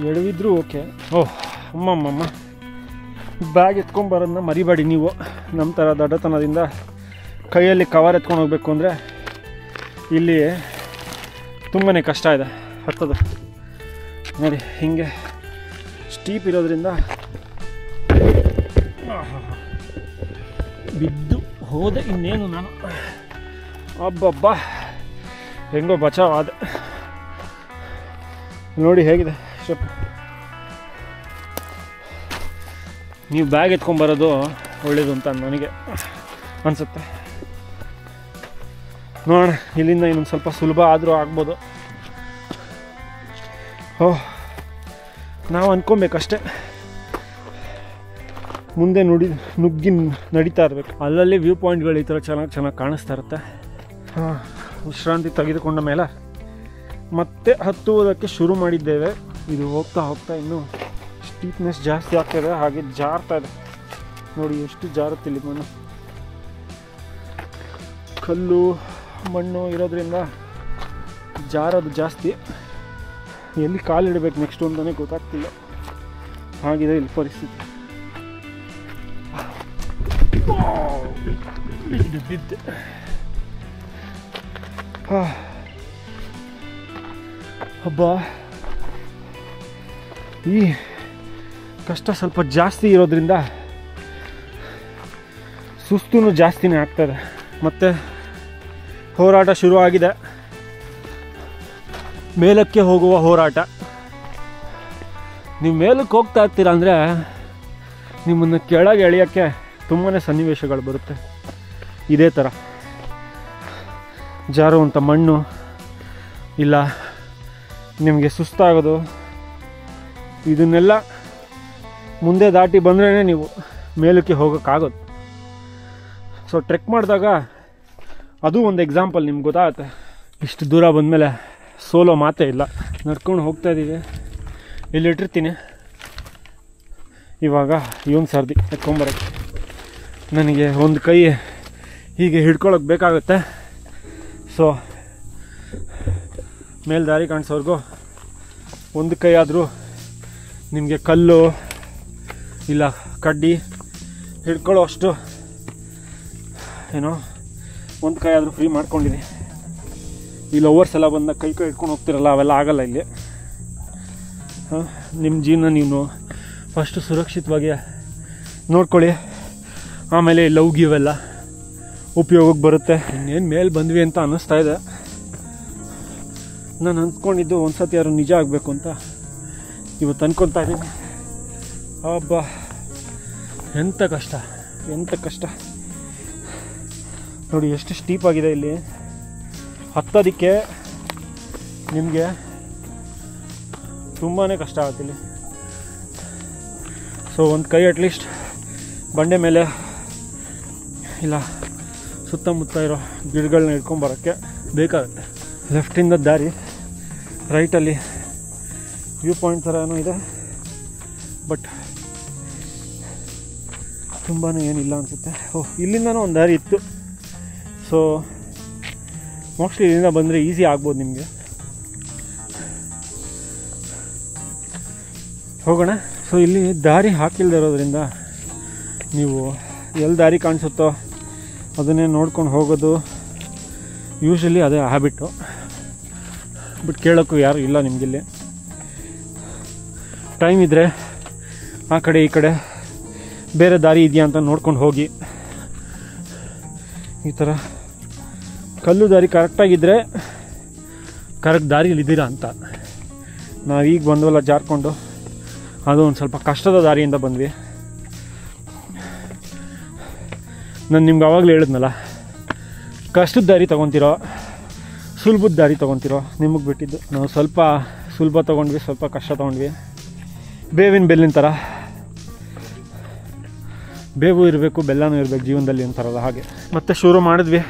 ಎಡವಿದ್ರೂ ಓಕೆ. ಓಹ್ ಅಮ್ಮಮ್ಮಮ್ಮ, ಬ್ಯಾಗ್ ಎತ್ಕೊಂಬರೋದನ್ನ ಮರಿಬೇಡಿ ನೀವು. ನಮ್ಮ ಥರ ದಡ್ಡತನದಿಂದ ಕೈಯಲ್ಲಿ ಕವರ್ ಎತ್ಕೊಂಡು ಹೋಗಬೇಕು ಅಂದರೆ ಇಲ್ಲಿ ತುಂಬಾ ಕಷ್ಟ ಇದೆ ಹತ್ತೋದು. ನೋಡಿ, ಹೀಗೆ ಸ್ಟೀಪ್ ಇರೋದ್ರಿಂದ ಬಿದ್ದು ಹೋದೆ. ಇನ್ನೇನು ನಾನು ಅಬ್ಬಬ್ಬ ಹೆಂಗೋ ಬಚಾವ್ ಆದೆ. ನೋಡಿ ಹೇಗಿದೆ ಸ್ಟೆಪ್. ನೀವು ಬ್ಯಾಗ್ ಎತ್ಕೊಂಬರೋದು ಒಳ್ಳೇದು ಅಂತ ನನಗೆ ಅನಿಸುತ್ತೆ. ನೋಡೋಣ, ಇಲ್ಲಿಂದ ಇನ್ನೊಂದು ಸ್ವಲ್ಪ ಸುಲಭ ಆದರೂ ಆಗ್ಬೋದು. ಓಹ್, ನಾವು ಅಂದ್ಕೊಬೇಕಷ್ಟೆ, ಮುಂದೆ ನುಗ್ಗಿ ನಡೀತಾ ಇರಬೇಕು. ಅಲ್ಲಲ್ಲಿ ವ್ಯೂ ಪಾಯಿಂಟ್ಗಳು ಈ ಥರ ಚೆನ್ನಾಗಿ ಕಾಣಿಸ್ತಾ ಇರುತ್ತೆ. ಹಾಂ, ವಿಶ್ರಾಂತಿ ತೆಗೆದುಕೊಂಡ ಮೇಲೆ ಮತ್ತೆ ಹತ್ತುವುದಕ್ಕೆ ಶುರು ಮಾಡಿದ್ದೇವೆ. ಇದು ಹೋಗ್ತಾ ಹೋಗ್ತಾ ಇನ್ನೂ ಸ್ಟೀಪ್ನೆಸ್ ಜಾಸ್ತಿ ಆಗ್ತಾಯಿದೆ, ಹಾಗೆ ಜಾರ್ತಾ ಇದೆ. ನೋಡಿ ಎಷ್ಟು ಜಾರುತ್ತೆ ಇಲ್ಲಿ ಮಣ್ಣು. ಕಲ್ಲು ಮಣ್ಣು ಇರೋದ್ರಿಂದ ಜಾರೋದು ಜಾಸ್ತಿ. ಎಲ್ಲಿ ಕಾಲಿಡಬೇಕು ನೆಕ್ಸ್ಟು ಅಂತಲೇ ಗೊತ್ತಾಗ್ತಿಲ್ಲ, ಹಾಗಿದೆ ಇಲ್ಲಿ ಪರಿಸ್ಥಿತಿ. ಬಿದ್ದೆ. ಹಬ್ಬ, ಈ ಕಷ್ಟ ಸ್ವಲ್ಪ ಜಾಸ್ತಿ ಇರೋದ್ರಿಂದ ಸುಸ್ತೂ ಜಾಸ್ತಿನೇ ಆಗ್ತದೆ. ಮತ್ತು ಹೋರಾಟ ಶುರುವಾಗಿದೆ, ಮೇಲಕ್ಕೆ ಹೋಗುವ ಹೋರಾಟ. ನೀವು ಮೇಲಕ್ಕೆ ಹೋಗ್ತಾ ಇರ್ತೀರ ಅಂದರೆ ನಿಮ್ಮನ್ನು ಕೆಳಗೆ ಎಳೆಯೋಕ್ಕೆ ತುಂಬಾ ಸನ್ನಿವೇಶಗಳು ಬರುತ್ತೆ. ಇದೇ ಥರ ಜಾರುವಂಥ ಮಣ್ಣು, ಇಲ್ಲ ನಿಮಗೆ ಸುಸ್ತಾಗೋದು, ಇದನ್ನೆಲ್ಲ ಮುಂದೆ ದಾಟಿ ಬಂದ್ರೇ ನೀವು ಮೇಲಕ್ಕೆ ಹೋಗೋಕ್ಕಾಗೋದು. ಸೊ ಟ್ರೆಕ್ ಮಾಡಿದಾಗ ಅದು ಒಂದು ಎಕ್ಸಾಂಪಲ್ ನಿಮ್ಗೆ ಗೊತ್ತಾಗುತ್ತೆ. ಇಷ್ಟು ದೂರ ಬಂದಮೇಲೆ ಸೋಲೋ ಮಾತೇ ಇಲ್ಲ. ನಡ್ಕೊಂಡು ಹೋಗ್ತಾಯಿದ್ದೀವಿ. ಇಲ್ಲಿಟ್ಟಿರ್ತೀನಿ. ಇವಾಗ ಇವನು ಸರ್ದಿ ಎತ್ಕೊಂಬರೋಕ್ಕೆ ನನಗೆ ಒಂದು ಕೈ ಹೀಗೆ ಹಿಡ್ಕೊಳ್ಳೋಕೆ ಬೇಕಾಗುತ್ತೆ. ಸೊ ಮೇಲೆ ದಾರಿ ಕಾಣಿಸೋರ್ಗೂ ಒಂದು ಕೈ ಆದರೂ ನಿಮಗೆ ಕಲ್ಲು ಇಲ್ಲ ಕಡ್ಡಿ ಹಿಡ್ಕೊಳ್ಳೋ ಅಷ್ಟು ಏನೋ ಒಂದು ಕೈ ಆದರೂ ಫ್ರೀ ಮಾಡ್ಕೊಂಡಿದ್ದೀನಿ. ಈ ಲವರ್ಸ್ ಎಲ್ಲ ಬಂದಾಗ ಕೈ ಹಿಡ್ಕೊಂಡು ಹೋಗ್ತಿರಲ್ಲ, ಅವೆಲ್ಲ ಆಗಲ್ಲ ಇಲ್ಲಿ. ನಿಮ್ಮ ಜೀವನ ನೀವು ಫಸ್ಟು ಸುರಕ್ಷಿತವಾಗಿ ನೋಡ್ಕೊಳ್ಳಿ. ಆಮೇಲೆ ಲವ್ ಗಿವೆಲ್ಲ ಉಪಯೋಗಕ್ಕೆ ಬರುತ್ತೆ. ಇನ್ನೇನು ಮೇಲೆ ಬಂದ್ವಿ ಅಂತ ಅನ್ನಿಸ್ತಾ ಇದೆ. ನಾನು ಅಂದ್ಕೊಂಡಿದ್ದು ಒಂದು ಸತಿ ಯಾರು ನಿಜ ಆಗಬೇಕು ಅಂತ ಇವತ್ತು ಅಂದ್ಕೊತಾ ಇದ್ದೀನಿ. ಹಬ್ಬ ಎಂಥ ಕಷ್ಟ ನೋಡಿ, ಎಷ್ಟು ಸ್ಟೀಪ್ ಆಗಿದೆ ಇಲ್ಲಿ. ಹತ್ತೋದಕ್ಕೆ ನಿಮಗೆ ತುಂಬಾ ಕಷ್ಟ ಆಗುತ್ತೆ ಇಲ್ಲಿ. ಸೊ ಒಂದು ಕೈ ಅಟ್ಲೀಸ್ಟ್ ಬಂಡೆ ಮೇಲೆ ಇಲ್ಲ ಸುತ್ತಮುತ್ತ ಇರೋ ಗಿಡಗಳನ್ನ ಹಿಡ್ಕೊಂಬರೋಕ್ಕೆ ಬೇಕಾಗುತ್ತೆ. ಲೆಫ್ಟಿಂದ ದಾರಿ, ರೈಟಲ್ಲಿ ವ್ಯೂ ಪಾಯಿಂಟ್ ಥರ ಏನೋ ಇದೆ, ಬಟ್ ತುಂಬಾ ಏನಿಲ್ಲ ಅನಿಸುತ್ತೆ. ಇಲ್ಲಿಂದನೂ ಒಂದು ದಾರಿ ಇತ್ತು. ಸೊ ಮೋಸ್ಟ್ಲಿ ಇಲ್ಲಿಂದ ಬಂದರೆ ಈಸಿ ಆಗ್ಬೋದು ನಿಮಗೆ. ಹೋಗೋಣ. ಸೊ ಇಲ್ಲಿ ದಾರಿ ಹಾಕಿಲ್ದೇ ಇರೋದ್ರಿಂದ ನೀವು ಎಲ್ಲಿ ದಾರಿ ಕಾಣಿಸುತ್ತೋ ಅದನ್ನೇ ನೋಡ್ಕೊಂಡು ಹೋಗೋದು ಯೂಶ್ವಲಿ ಅದೇ ಹ್ಯಾಬಿಟ್ಟು. ಬಟ್ ಕೇಳೋಕ್ಕೂ ಯಾರು ಇಲ್ಲ ನಿಮಗಿಲ್ಲಿ. ಟೈಮ್ ಇದ್ದರೆ ಆ ಕಡೆ ಈ ಕಡೆ ಬೇರೆ ದಾರಿ ಇದೆಯಾ ಅಂತ ನೋಡ್ಕೊಂಡು ಹೋಗಿ. ಈ ಥರ ಕಲ್ಲು ದಾರಿ ಕರೆಕ್ಟಾಗಿದ್ದರೆ ಕರೆಕ್ಟ್ ದಾರಿಯಲ್ಲಿದ್ದೀರಾ ಅಂತ. ನಾವೀಗ ಬಂದವಲ್ಲ ಜಾರ್ಕೊಂಡು, ಅದು ಒಂದು ಸ್ವಲ್ಪ ಕಷ್ಟದ ದಾರಿಯಿಂದ ಬಂದ್ವಿ. ನಾನು ನಿಮ್ಗೆ ಆವಾಗಲೇ ಹೇಳಿದ್ನಲ್ಲ, ಕಷ್ಟದ ದಾರಿ ತೊಗೊತಿರೋ ಸುಲಭದ ದಾರಿ ತೊಗೊತಿರೋ ನಿಮಗೆ ಬಿಟ್ಟಿದ್ದು. ನಾವು ಸ್ವಲ್ಪ ಸುಲಭ ತೊಗೊಂಡ್ವಿ, ಸ್ವಲ್ಪ ಕಷ್ಟ ತೊಗೊಂಡ್ವಿ. ಬೇವಿನ ಬೆಲ್ಲಿನ ಥರ ಬೇವು ಇರಬೇಕು, ಬೆಲ್ಲನೂ ಇರಬೇಕು ಜೀವನದಲ್ಲಿ ಅಂತಾರಲ್ಲ ಹಾಗೆ. ಮತ್ತೆ ಶುರು ಮಾಡಿದ್ವಿ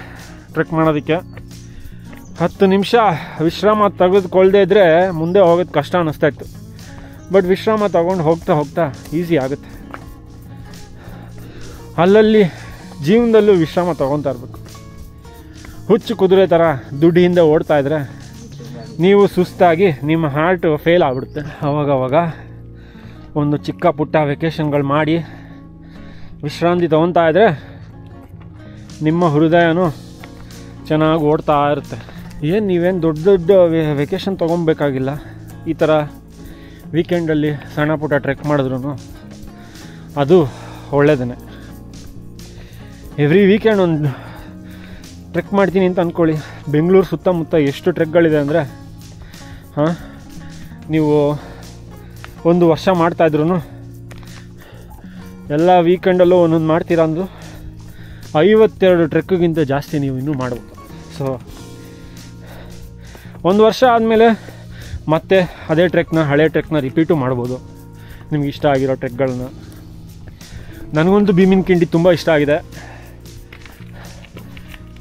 ಟ್ರೆಕ್ ಮಾಡೋದಕ್ಕೆ. 10 ನಿಮಿಷ ವಿಶ್ರಾಮ ತೆಗೆದುಕೊಳ್ಳದೆ ಇದ್ದರೆ ಮುಂದೆ ಹೋಗೋದು ಕಷ್ಟ ಅನ್ನಿಸ್ತಾ ಇತ್ತು. ಬಟ್ ವಿಶ್ರಾಮ ತೊಗೊಂಡು ಹೋಗ್ತಾ ಹೋಗ್ತಾ ಈಸಿ ಆಗುತ್ತೆ. ಅಲ್ಲಲ್ಲಿ ಜೀವನದಲ್ಲೂ ವಿಶ್ರಾಮ ತೊಗೊತಾ ಇರಬೇಕು. ಹುಚ್ಚು ಕುದುರೆ ಥರ ದುಡ್ಡು ಹಿಂದೆ ಓಡ್ತಾ ಇದ್ರೆ ನೀವು ಸುಸ್ತಾಗಿ ನಿಮ್ಮ ಹಾರ್ಟ್ ಫೇಲ್ ಆಗಿಬಿಡುತ್ತೆ. ಅವಾಗವಾಗ ಒಂದು ಚಿಕ್ಕ ಪುಟ್ಟ ವೆಕೇಷನ್ಗಳು ಮಾಡಿ ವಿಶ್ರಾಂತಿ ತೊಗೊತಾ ಇದ್ದರೆ ನಿಮ್ಮ ಹೃದಯನೂ ಚೆನ್ನಾಗಿ ಓಡ್ತಾ ಇರುತ್ತೆ. ಏನು ನೀವೇನು ದೊಡ್ಡ ವೆಕೇಷನ್ ತೊಗೊಬೇಕಾಗಿಲ್ಲ. ಈ ಥರ ವೀಕೆಂಡಲ್ಲಿ ಸಣ್ಣ ಪುಟ್ಟ ಟ್ರೆಕ್ ಮಾಡಿದ್ರೂ ಅದು ಒಳ್ಳೆಯದೇ. ಎವ್ರಿ ವೀಕೆಂಡ್ ಒಂದು ಟ್ರೆಕ್ ಮಾಡ್ತೀನಿ ಅಂತ ಅಂದ್ಕೊಳ್ಳಿ. ಬೆಂಗಳೂರು ಸುತ್ತಮುತ್ತ ಎಷ್ಟು ಟ್ರೆಕ್ಗಳಿದೆ ಅಂದರೆ, ನೀವು ಒಂದು ವರ್ಷ ಮಾಡ್ತಾಯಿದ್ರು ಎಲ್ಲ ವೀಕೆಂಡಲ್ಲೂ ಒಂದೊಂದು ಮಾಡ್ತೀರಾ ಅಂದು 52 ಟ್ರೆಕ್ಗಿಂತ ಜಾಸ್ತಿ ನೀವು ಇನ್ನೂ ಮಾಡ್ಬೋದು. ಸೊ ಒಂದು ವರ್ಷ ಆದಮೇಲೆ ಮತ್ತೆ ಅದೇ ಹಳೆ ಟ್ರೆಕ್ನ ರಿಪೀಟು ಮಾಡ್ಬೋದು ನಿಮ್ಗೆ ಇಷ್ಟ ಆಗಿರೋ ಟ್ರೆಕ್ಗಳನ್ನ. ನನಗಂತೂ ಭೀಮಿನ ಕಿಂಡಿ ತುಂಬ ಇಷ್ಟ ಆಗಿದೆ.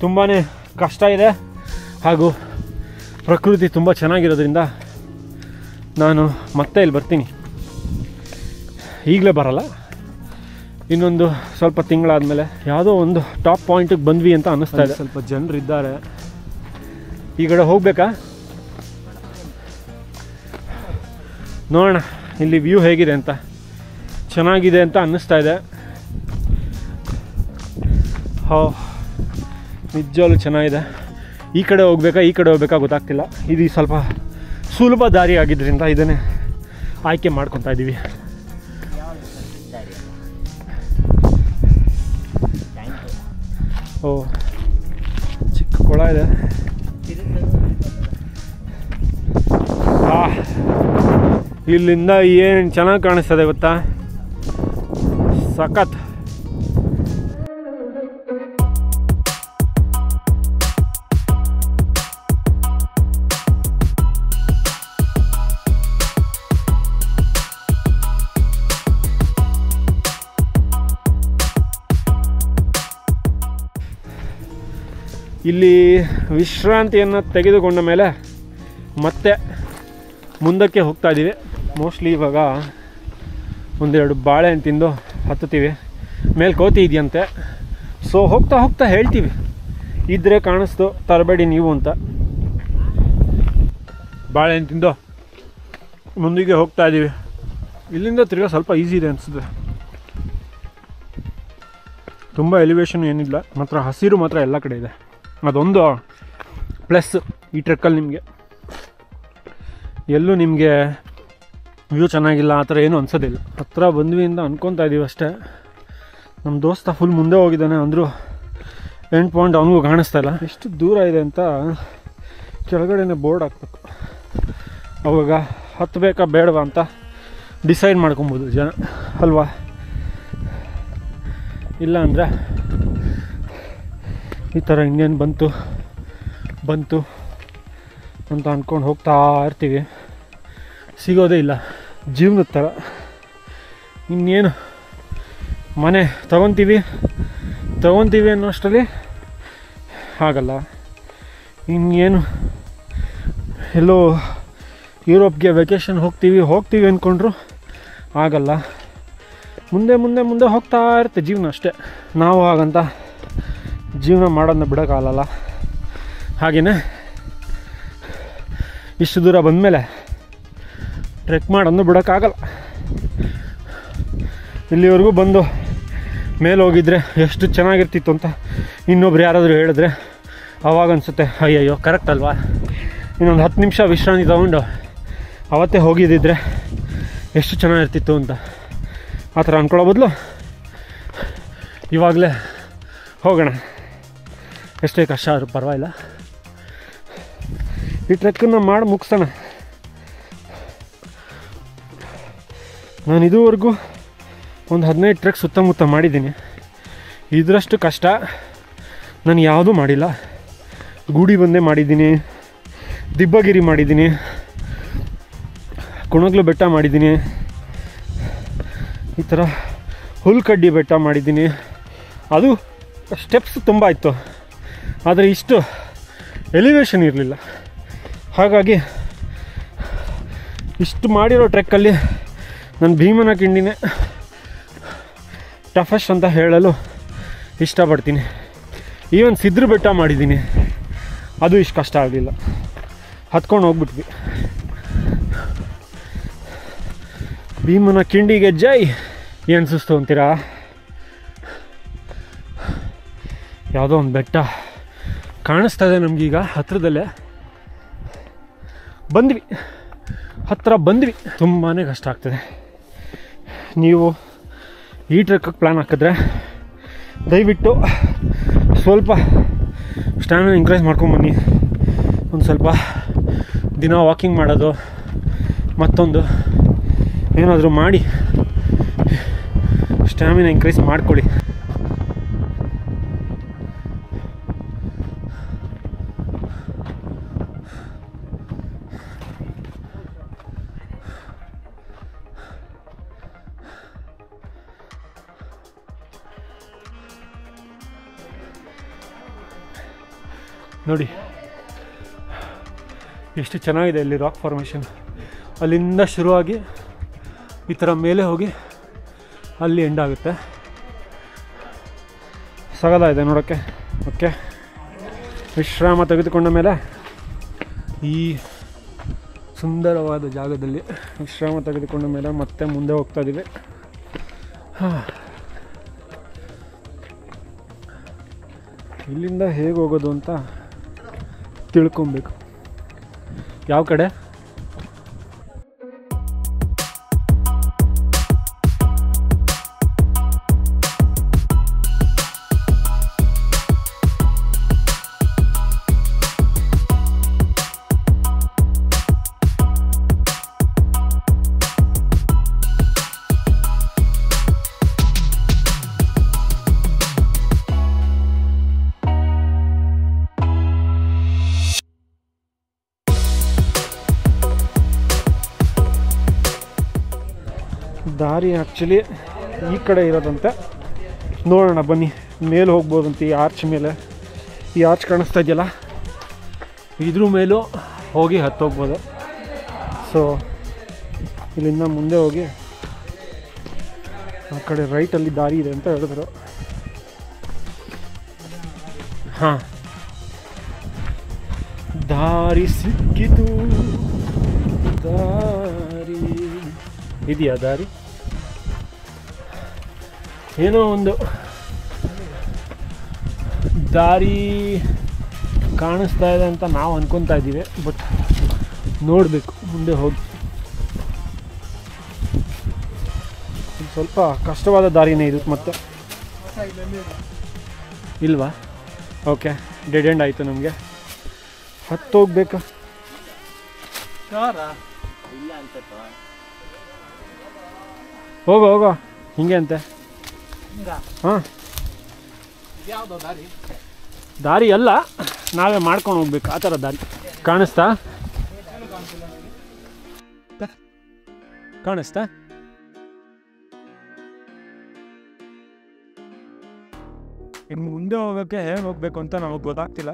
ತುಂಬಾ ಕಷ್ಟ ಇದೆ ಹಾಗೂ ಪ್ರಕೃತಿ ತುಂಬ ಚೆನ್ನಾಗಿರೋದ್ರಿಂದ ನಾನು ಮತ್ತೆ ಇಲ್ಲಿ ಬರ್ತೀನಿ. ಈಗಲೇ ಬರಲ್ಲ, ಇನ್ನೊಂದು ಸ್ವಲ್ಪ ತಿಂಗಳಾದಮೇಲೆ. ಯಾವುದೋ ಒಂದು ಟಾಪ್ ಪಾಯಿಂಟಿಗೆ ಬಂದ್ವಿ ಅಂತ ಅನ್ನಿಸ್ತಾ ಇದೆ. ಸ್ವಲ್ಪ ಜನರಿದ್ದಾರೆ. ಈ ಕಡೆ ಹೋಗಬೇಕಾ? ನೋಡೋಣ ಇಲ್ಲಿ ವ್ಯೂ ಹೇಗಿದೆ ಅಂತ. ಚೆನ್ನಾಗಿದೆ ಅಂತ ಅನ್ನಿಸ್ತಾ ಇದೆ. ನಿಜವಾಗ್ಲೂ ಚೆನ್ನಾಗಿದೆ. ಈ ಕಡೆ ಹೋಗ್ಬೇಕಾ ಗೊತ್ತಾಗ್ತಿಲ್ಲ. ಇದು ಸ್ವಲ್ಪ ಸುಲಭ ದಾರಿ ಆಗಿದ್ದರಿಂದ ಇದನ್ನೇ ಆಯ್ಕೆ ಮಾಡ್ಕೊತಾ ಇದ್ದೀವಿ. ಓ, ಚಿಕ್ಕ ಕೊಳ ಇದೆ. ಇಲ್ಲಿಂದ ಏನು ಚೆನ್ನಾಗಿ ಕಾಣಿಸ್ತದೆ ಗೊತ್ತಾ, ಸಖತ್. ಇಲ್ಲಿ ವಿಶ್ರಾಂತಿಯನ್ನು ತೆಗೆದುಕೊಂಡ ಮೇಲೆ ಮತ್ತೆ ಮುಂದಕ್ಕೆ ಹೋಗ್ತಾ ಇದ್ದೀವಿ. ಮೋಸ್ಟ್ಲಿ ಇವಾಗ ಒಂದೆರಡು ಬಾಳೆಹಣ್ಣು ತಿಂದು ಹತ್ತುತ್ತೀವಿ. ಮೇಲೆ ಕೋತಿ ಇದೆಯಂತೆ. ಸೊ ಹೋಗ್ತಾ ಹೋಗ್ತಾ ಹೇಳ್ತೀವಿ, ಇದ್ರೆ ಕಾಣಿಸ್ತು ತರಬೇಡಿ ನೀವು ಅಂತ. ಬಾಳೆಹಣ್ಣು ತಿಂದು ಮುಂದಿಗೆ ಹೋಗ್ತಾ ಇದ್ದೀವಿ. ಇಲ್ಲಿಂದ ತಿರ್ಗಾ ಸ್ವಲ್ಪ ಈಸಿ ಇದೆ ಅನಿಸುತ್ತೆ. ತುಂಬ ಎಲಿವೇಶನ್ ಏನಿಲ್ಲ, ಮಾತ್ರ ಹಸಿರು ಮಾತ್ರ ಎಲ್ಲ ಕಡೆ ಇದೆ. ಅದೊಂದು ಪ್ಲಸ್ ಈ ಟ್ರೆಕ್ಕಲ್ಲಿ. ನಿಮಗೆ ಎಲ್ಲೂ ನಿಮಗೆ ವ್ಯೂ ಚೆನ್ನಾಗಿಲ್ಲ ಆ ಥರ ಏನೂ ಅನ್ಸೋದಿಲ್ಲ. ಹತ್ರ ಬಂದ್ವಿ ಅಂತ ಅನ್ಕೊತಾ ಇದ್ದೀವಿ ಅಷ್ಟೇ. ನಮ್ಮ ದೋಸ್ತ ಫುಲ್ ಮುಂದೆ ಹೋಗಿದ್ದಾನೆ ಅಂದರೂ ಎಂಡ್ ಪಾಯಿಂಟ್ ಅವನಿಗೂ ಕಾಣಿಸ್ತಾ ಇಲ್ಲ. ಎಷ್ಟು ದೂರ ಇದೆ ಅಂತ ಕೆಳಗಡೆನೇ ಬೋರ್ಡ್ ಹಾಕ್ಬೇಕು. ಅವಾಗ ಹತ್ತಬೇಕಾ ಬೇಡವಾ ಅಂತ ಡಿಸೈಡ್ ಮಾಡ್ಕೊಬೋದು ಜನ ಅಲ್ವಾ. ಇಲ್ಲ ಅಂದರೆ ಈ ಥರ ಇನ್ನೇನು ಬಂತು ಅಂತ ಅಂದ್ಕೊಂಡು ಹೋಗ್ತಾ ಇರ್ತೀವಿ, ಸಿಗೋದೇ ಇಲ್ಲ. ಜೀವನದ ಥರ ಇನ್ನೇನು ಮನೆ ತೊಗೊತೀವಿ ಅನ್ನೋಷ್ಟರಲ್ಲಿ ಆಗಲ್ಲ. ಇನ್ನೇನು ಎಲ್ಲೋ ಯುರೋಪ್ಗೆ ವೆಕೇಷನ್ ಹೋಗ್ತೀವಿ ಅಂದ್ಕೊಂಡ್ರು ಆಗಲ್ಲ. ಮುಂದೆ ಹೋಗ್ತಾ ಇರುತ್ತೆ ಜೀವನ ಅಷ್ಟೇ. ನಾವು ಹಾಗಂತ ಜೀವನ ಮಾಡೋದನ್ನ ಬಿಡೋಕ್ಕಾಗಲ್ಲ. ಹಾಗೆಯೇ ಇಷ್ಟು ದೂರ ಬಂದಮೇಲೆ ಟ್ರೆಕ್ ಮಾಡೋದನ್ನು ಬಿಡೋಕ್ಕಾಗಲ್ಲ. ಇಲ್ಲಿವರೆಗೂ ಬಂದು ಮೇಲೆ ಹೋಗಿದ್ರೆ ಎಷ್ಟು ಚೆನ್ನಾಗಿರ್ತಿತ್ತು ಅಂತ ಇನ್ನೊಬ್ರು ಯಾರಾದರೂ ಹೇಳಿದ್ರೆ ಆವಾಗ ಅನಿಸುತ್ತೆ ಅಯ್ಯಯ್ಯೋ ಕರೆಕ್ಟ್ ಅಲ್ವಾ, ಇನ್ನೊಂದು 10 ನಿಮಿಷ ವಿಶ್ರಾಂತಿ ತೊಗೊಂಡು ಅವತ್ತೇ ಹೋಗಿದ್ದಿದ್ರೆ ಎಷ್ಟು ಚೆನ್ನಾಗಿರ್ತಿತ್ತು ಅಂತ ಆ ಥರ ಅಂದ್ಕೊಳ್ಳೋ ಬದಲು ಇವಾಗಲೇ ಹೋಗೋಣ, ಎಷ್ಟೇ ಕಷ್ಟ ಆದರೂ ಪರವಾಗಿಲ್ಲ, ಈ ಟ್ರೆಕ್ಕನ್ನು ಮಾಡಿ ಮುಗಿಸೋಣ. ನಾನು ಇದುವರೆಗೂ ಒಂದು 15 ಟ್ರೆಕ್ ಸುತ್ತಮುತ್ತ ಮಾಡಿದ್ದೀನಿ. ಇದರಷ್ಟು ಕಷ್ಟ ನಾನು ಯಾವುದೂ ಮಾಡಿಲ್ಲ. ಗೂಡಿ ಬಂದೆ ಮಾಡಿದ್ದೀನಿ, ದಿಬ್ಬಗಿರಿ ಮಾಡಿದ್ದೀನಿ, ಕುಣಗ್ಲು ಬೆಟ್ಟ ಮಾಡಿದ್ದೀನಿ, ಈ ಥರ ಹುಲ್ಕಡ್ಡಿ ಬೆಟ್ಟ ಮಾಡಿದ್ದೀನಿ. ಅದು ಸ್ಟೆಪ್ಸ್ ತುಂಬ ಇತ್ತು, ಆದರೆ ಇಷ್ಟು ಎಲಿವೇಶನ್ ಇರಲಿಲ್ಲ. ಹಾಗಾಗಿ ಇಷ್ಟು ಮಾಡಿರೋ ಟ್ರೆಕ್ಕಲ್ಲಿ ನನ್ನ ಭೀಮನ ಕಿಂಡಿನೇ ಟಫೆಸ್ಟ್ ಅಂತ ಹೇಳಲು ಇಷ್ಟಪಡ್ತೀನಿ. ಈವನ್ ಸಿದ್ರ ಬೆಟ್ಟ ಮಾಡಿದ್ದೀನಿ, ಅದು ಇಷ್ಟು ಕಷ್ಟ ಆಗಲಿಲ್ಲ, ಹತ್ಕೊಂಡು ಹೋಗ್ಬಿಟ್ವಿ. ಭೀಮನ ಕಿಂಡಿಗೆ ಜೈ. ಏನು ಸುಸ್ತು ಅಂತೀರಾ? ಯಾವುದೋ ಒಂದು ಬೆಟ್ಟ ಕಾಣಿಸ್ತಾ ಇದೆ ನಮಗೀಗ ಹತ್ತಿರದಲ್ಲೇ. ಹತ್ತಿರ ಬಂದ್ವಿ. ತುಂಬಾ ಕಷ್ಟ ಆಗ್ತದೆ. ನೀವು ಈ ಟ್ರೆಕ್ಕಕ್ಕೆ ಪ್ಲ್ಯಾನ್ ಹಾಕಿದ್ರೆ ದಯವಿಟ್ಟು ಸ್ವಲ್ಪ ಸ್ಟ್ಯಾಮಿನಾ ಇನ್ಕ್ರೀಸ್ ಮಾಡ್ಕೊಂಬನ್ನಿ. ಒಂದು ಸ್ವಲ್ಪ ದಿನ ವಾಕಿಂಗ್ ಮಾಡೋದು, ಮತ್ತೊಂದು ಏನಾದರೂ ಮಾಡಿ ಸ್ಟ್ಯಾಮಿನಾ ಇನ್ಕ್ರೀಸ್ ಮಾಡ್ಕೊಳ್ಳಿ. ನೋಡಿ ಎಷ್ಟು ಚೆನ್ನಾಗಿದೆ ಇಲ್ಲಿ ರಾಕ್ ಫಾರ್ಮೇಷನ್. ಅಲ್ಲಿಂದ ಶುರುವಾಗಿ ಈ ಥರ ಮೇಲೆ ಹೋಗಿ ಅಲ್ಲಿ ಎಂಡ್ ಆಗುತ್ತೆ. ಸಗದಾಗಿದೆ ನೋಡೋಕ್ಕೆ. ಓಕೆ, ವಿಶ್ರಾಮ ತೆಗೆದುಕೊಂಡ ಮೇಲೆ ಈ ಸುಂದರವಾದ ಜಾಗದಲ್ಲಿ ವಿಶ್ರಾಮ ತೆಗೆದುಕೊಂಡ ಮೇಲೆ ಮತ್ತೆ ಮುಂದೆ ಹೋಗ್ತಾ ಇದ್ದೀವಿ. ಇಲ್ಲಿಂದ ಹೇಗೆ ಹೋಗೋದು ಅಂತ ತಿಳ್ಕೊಬೇಕು. ಯಾವ ಕಡೆ? ದಾರಿ ಆ್ಯಕ್ಚುಲಿ ಈ ಕಡೆ ಇರೋದಂತೆ. ನೋಡೋಣ ಬನ್ನಿ, ಮೇಲೆ ಹೋಗ್ಬೋದಂತೆ. ಈ ಆರ್ಚ್ ಮೇಲೆ, ಈ ಆರ್ಚ್ ಕಾಣಿಸ್ತಾ ಇದೆಯಲ್ಲ, ಇದ್ರ ಮೇಲೂ ಹೋಗಿ ಹತ್ತೋಗ್ಬೋದು. ಸೊ ಇಲ್ಲಿಂದ ಮುಂದೆ ಹೋಗಿ ಆ ಕಡೆ ರೈಟಲ್ಲಿ ದಾರಿ ಇದೆ ಅಂತ ಹೇಳಿದ್ರು. ಹಾಂ, ದಾರಿ ಸಿಕ್ಕಿತು. ದಾರಿ ಇದೆಯಾ? ದಾರಿ ಏನೋ ಒಂದು ದಾರಿ ಕಾಣಿಸ್ತಾ ಇದೆ ಅಂತ ನಾವು ಅನ್ಕೊತಾ ಇದ್ದೀವಿ. ಬಟ್ ನೋಡಬೇಕು ಮುಂದೆ ಹೋಗಿ. ಸ್ವಲ್ಪ ಕಷ್ಟವಾದ ದಾರಿನೇ ಇದು. ಮತ್ತೆ ಇಲ್ವಾ? ಓಕೆ, ಡೆಡ್ ಎಂಡ್ ಆಯಿತು ನಮಗೆ. ಹತ್ತು ಹೋಗ್ಬೇಕಾ? ಹೋಗೋ ಹೋಗೋ, ಹಿಂಗೆ ಅಂತೆ. ಹಾಂ, ದಾರಿ ಅಲ್ಲ, ನಾವೇ ಮಾಡ್ಕೊಂಡು ಹೋಗ್ಬೇಕು ಆ ಥರ ದಾರಿ. ಕಾಣಿಸ್ತಾ? ಕಾಣಿಸ್ತಾ? ಇನ್ನು ಮುಂದೆ ಹೋಗೋಕ್ಕೆ ಹೇಗೆ ಹೋಗ್ಬೇಕು ಅಂತ ನಮಗೆ ಗೊತ್ತಾಗ್ತಿಲ್ಲ.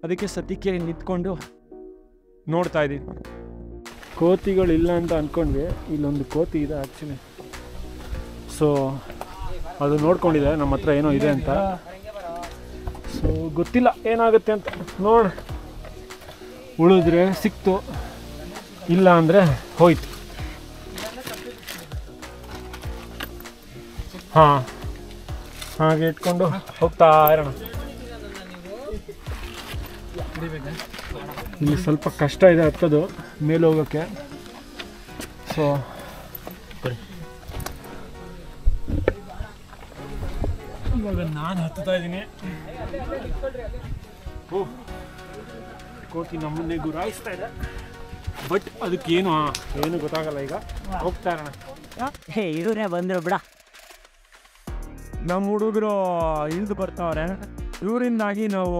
ಅದಕ್ಕೆ ಸದ್ಯಕ್ಕೆ ನಿಂತ್ಕೊಂಡು ನೋಡ್ತಾ ಇದ್ದೀವಿ. ಕೋತಿಗಳಿಲ್ಲ ಅಂತ ಅಂದ್ಕೊಂಡ್ವಿ. ಇಲ್ಲೊಂದು ಕೋತಿ ಇದೆ ಆ್ಯಕ್ಚುಲಿ. ಸೊ ಅದು ನೋಡ್ಕೊಂಡಿದೆ ನಮ್ಮ ಹತ್ರ ಏನೋ ಇದೆ ಅಂತ. ಸೊ ಗೊತ್ತಿಲ್ಲ ಏನಾಗುತ್ತೆ ಅಂತ. ನೋಡ, ಉಳಿದ್ರೆ ಸಿಕ್ತು, ಇಲ್ಲ ಅಂದರೆ ಹೋಯ್ತು. ಹಾಂ, ಹಾಗೆ ಇಟ್ಕೊಂಡು ಹೋಗ್ತಾ ಇರೋಣ. ಇಲ್ಲಿ ಸ್ವಲ್ಪ ಕಷ್ಟ ಇದೆ ಹತ್ತೋದು, ಮೇಲೆ ಹೋಗೋಕ್ಕೆ. ಸೊ ಇವಾಗ ನಾನು ಹತ್ತುತ್ತಾ ಇದ್ದೀನಿ. ಕೋತಿ ನಮ್ಮನ್ನೇ ಗುರಾಯಿಸ್ತಾ ಇದೆ, ಬಟ್ ಅದಕ್ಕೇನು ಏನು ಗೊತ್ತಾಗಲ್ಲ. ಈಗ ಹೋಗ್ತಾ ಇರೋಣ. ಇವರೇ ಬಂದ್ರು ಬಿಡ. ನಮ್ಮ ಹುಡುಗರು ಇಳಿದು ಬರ್ತಾವ್ರೆ. ಇವರಿಂದಾಗಿ ನಾವು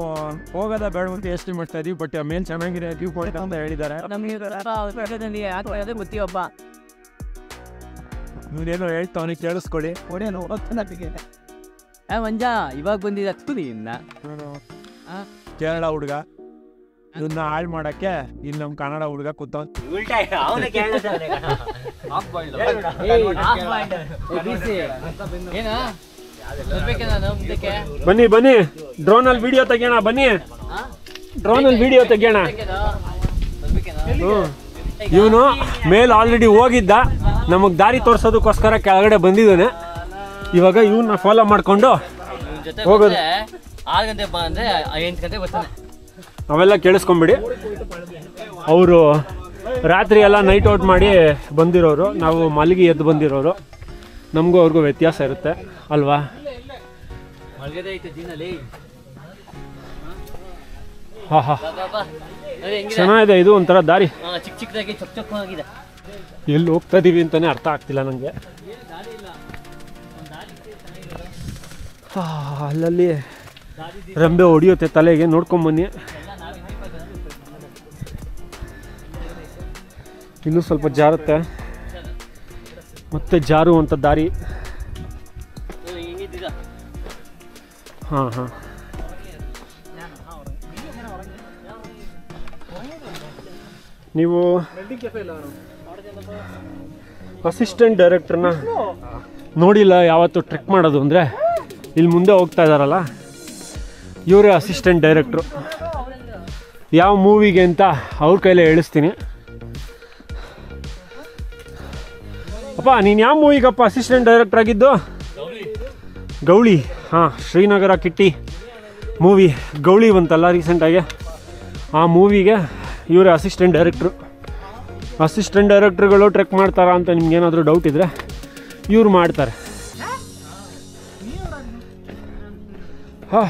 ಹೋಗೋದ ಬೇಡ ಅಂತ ಎಷ್ಟು ಮಾಡ್ತಾ ಇದೀವಿ. ಬಟ್ ಮೇಲ್ ಚೆನ್ನಾಗಿದೆ ವ್ಯೂ ಪಾಯಿಂಟ್ ಅಂತ ಹೇಳಿದ್ದಾರೆ. ನಮಗೆ ಗೊತ್ತಿವಪ್ಪ. ನೀವೇನೋ ಹೇಳ್ತಾವನಿ, ಕೇಳಿಸ್ಕೊಳ್ಳಿ. ಒಡೇನು ಮಂಜ ಇವಾಗ ಬಂದಿದ್ದ ತುದಿ ಇನ್ನ ಕೇರಳ ಹುಡುಗ, ಇದನ್ನ ಹಾಳು ಮಾಡಕ್ಕೆ ಇಲ್ಲಿ ನಮ್ಮ ಕನ್ನಡ ಹುಡುಗ ಕೂತವ್. ಬನ್ನಿ ಬನ್ನಿ, ಡ್ರೋನಲ್ಲಿ ವಿಡಿಯೋ ತೆಗಿಯೋಣ. ಬನ್ನಿ, ಡ್ರೋನಲ್ಲಿ ವಿಡಿಯೋ ತೆಗಿಯೋಣ. ಇವನು ಮೇಲೆ ಆಲ್ರೆಡಿ ಹೋಗಿದ್ದ, ನಮಗೆ ದಾರಿ ತೋರಿಸೋದಕ್ಕೋಸ್ಕರ ಕೆಳಗಡೆ ಬಂದಿದ್ದಾನೆ. ಇವಾಗ ಇವನ್ನ ಫಾಲೋ ಮಾಡ್ಕೊಂಡು ಹೋಗೋದು. 6 ಗಂಟೆ ಬಂದ್ರೆ 8 ಗಂಟೆ ಬರ್ತಾನೆ. ಅವೆಲ್ಲ ಕೇಳಿಸ್ಕೊಂಬಿಡಿ. ಅವರು ರಾತ್ರಿ ಎಲ್ಲ ನೈಟ್ ಔಟ್ ಮಾಡಿ ಬಂದಿರೋರು, ನಾವು ಮಲಗಿ ಎದ್ದು ಬಂದಿರೋರು. ನಮಗೂ ಅವ್ರಿಗೂ ವ್ಯತ್ಯಾಸ ಇರುತ್ತೆ ಅಲ್ವಾ? ಹಾ ಹಾ, ಚೆನ್ನಾಗಿದೆ ಇದು ಒಂಥರ ದಾರಿ. ಚಿಕ್ಕ ಚಿಕ್ಕದಾಗಿ ಚೊಕ್ ಚೊಕ್ಕಾಗಿದೆ. ಎಲ್ಲಿ ಹೋಗ್ತಾ ಇದೀವಿ ಅಂತಾನೆ ಅರ್ಥ ಆಗ್ತಿಲ್ಲ ನನಗೆ. ಅಲ್ಲಲ್ಲಿ ರಂಬೆ ಹೊಡಿಯುತ್ತೆ ತಲೆಗೆ, ನೋಡ್ಕೊಂಬನ್ನಿ. ಇನ್ನೂ ಸ್ವಲ್ಪ ಜಾರುತ್ತೆ, ಮತ್ತೆ ಜಾರುವಂಥ ದಾರಿ. ಹಾಂ ಹಾಂ, ನೀವು ಅಸಿಸ್ಟೆಂಟ್ ಡೈರೆಕ್ಟರ್ನ ನೋಡಿಲ್ಲ ಯಾವತ್ತು ಟ್ರೆಕ್ ಮಾಡೋದು ಅಂದರೆ? ಇಲ್ಲಿ ಮುಂದೆ ಹೋಗ್ತಾ ಇದ್ದಾರಲ್ಲ, ಇವರೇ ಅಸಿಸ್ಟೆಂಟ್ ಡೈರೆಕ್ಟ್ರು. ಯಾವ ಮೂವಿಗೆ ಅಂತ ಅವ್ರ ಕೈಲೇ ಹೇಳಿಸ್ತೀನಿ. ಅಪ್ಪ, ನೀನು ಯಾವ ಮೂವಿಗಪ್ಪ ಅಸಿಸ್ಟೆಂಟ್ ಡೈರೆಕ್ಟರ್ ಆಗಿದ್ದು? ಗೌಳಿ. ಹಾಂ, ಶ್ರೀನಗರ ಕಿಟ್ಟಿ ಮೂವಿ ಗೌಳಿ ಬಂತಲ್ಲ ರೀಸೆಂಟಾಗಿ, ಆ ಮೂವಿಗೆ ಇವರೇ ಅಸಿಸ್ಟೆಂಟ್ ಡೈರೆಕ್ಟ್ರು. ಅಸಿಸ್ಟೆಂಟ್ ಡೈರೆಕ್ಟ್ರುಗಳು ಟ್ರೆಕ್ ಮಾಡ್ತಾರಾ ಅಂತ ನಿಮ್ಗೇನಾದರೂ ಡೌಟ್ ಇದ್ದರೆ ಇವ್ರು ಮಾಡ್ತಾರೆ. ಹಾಂ,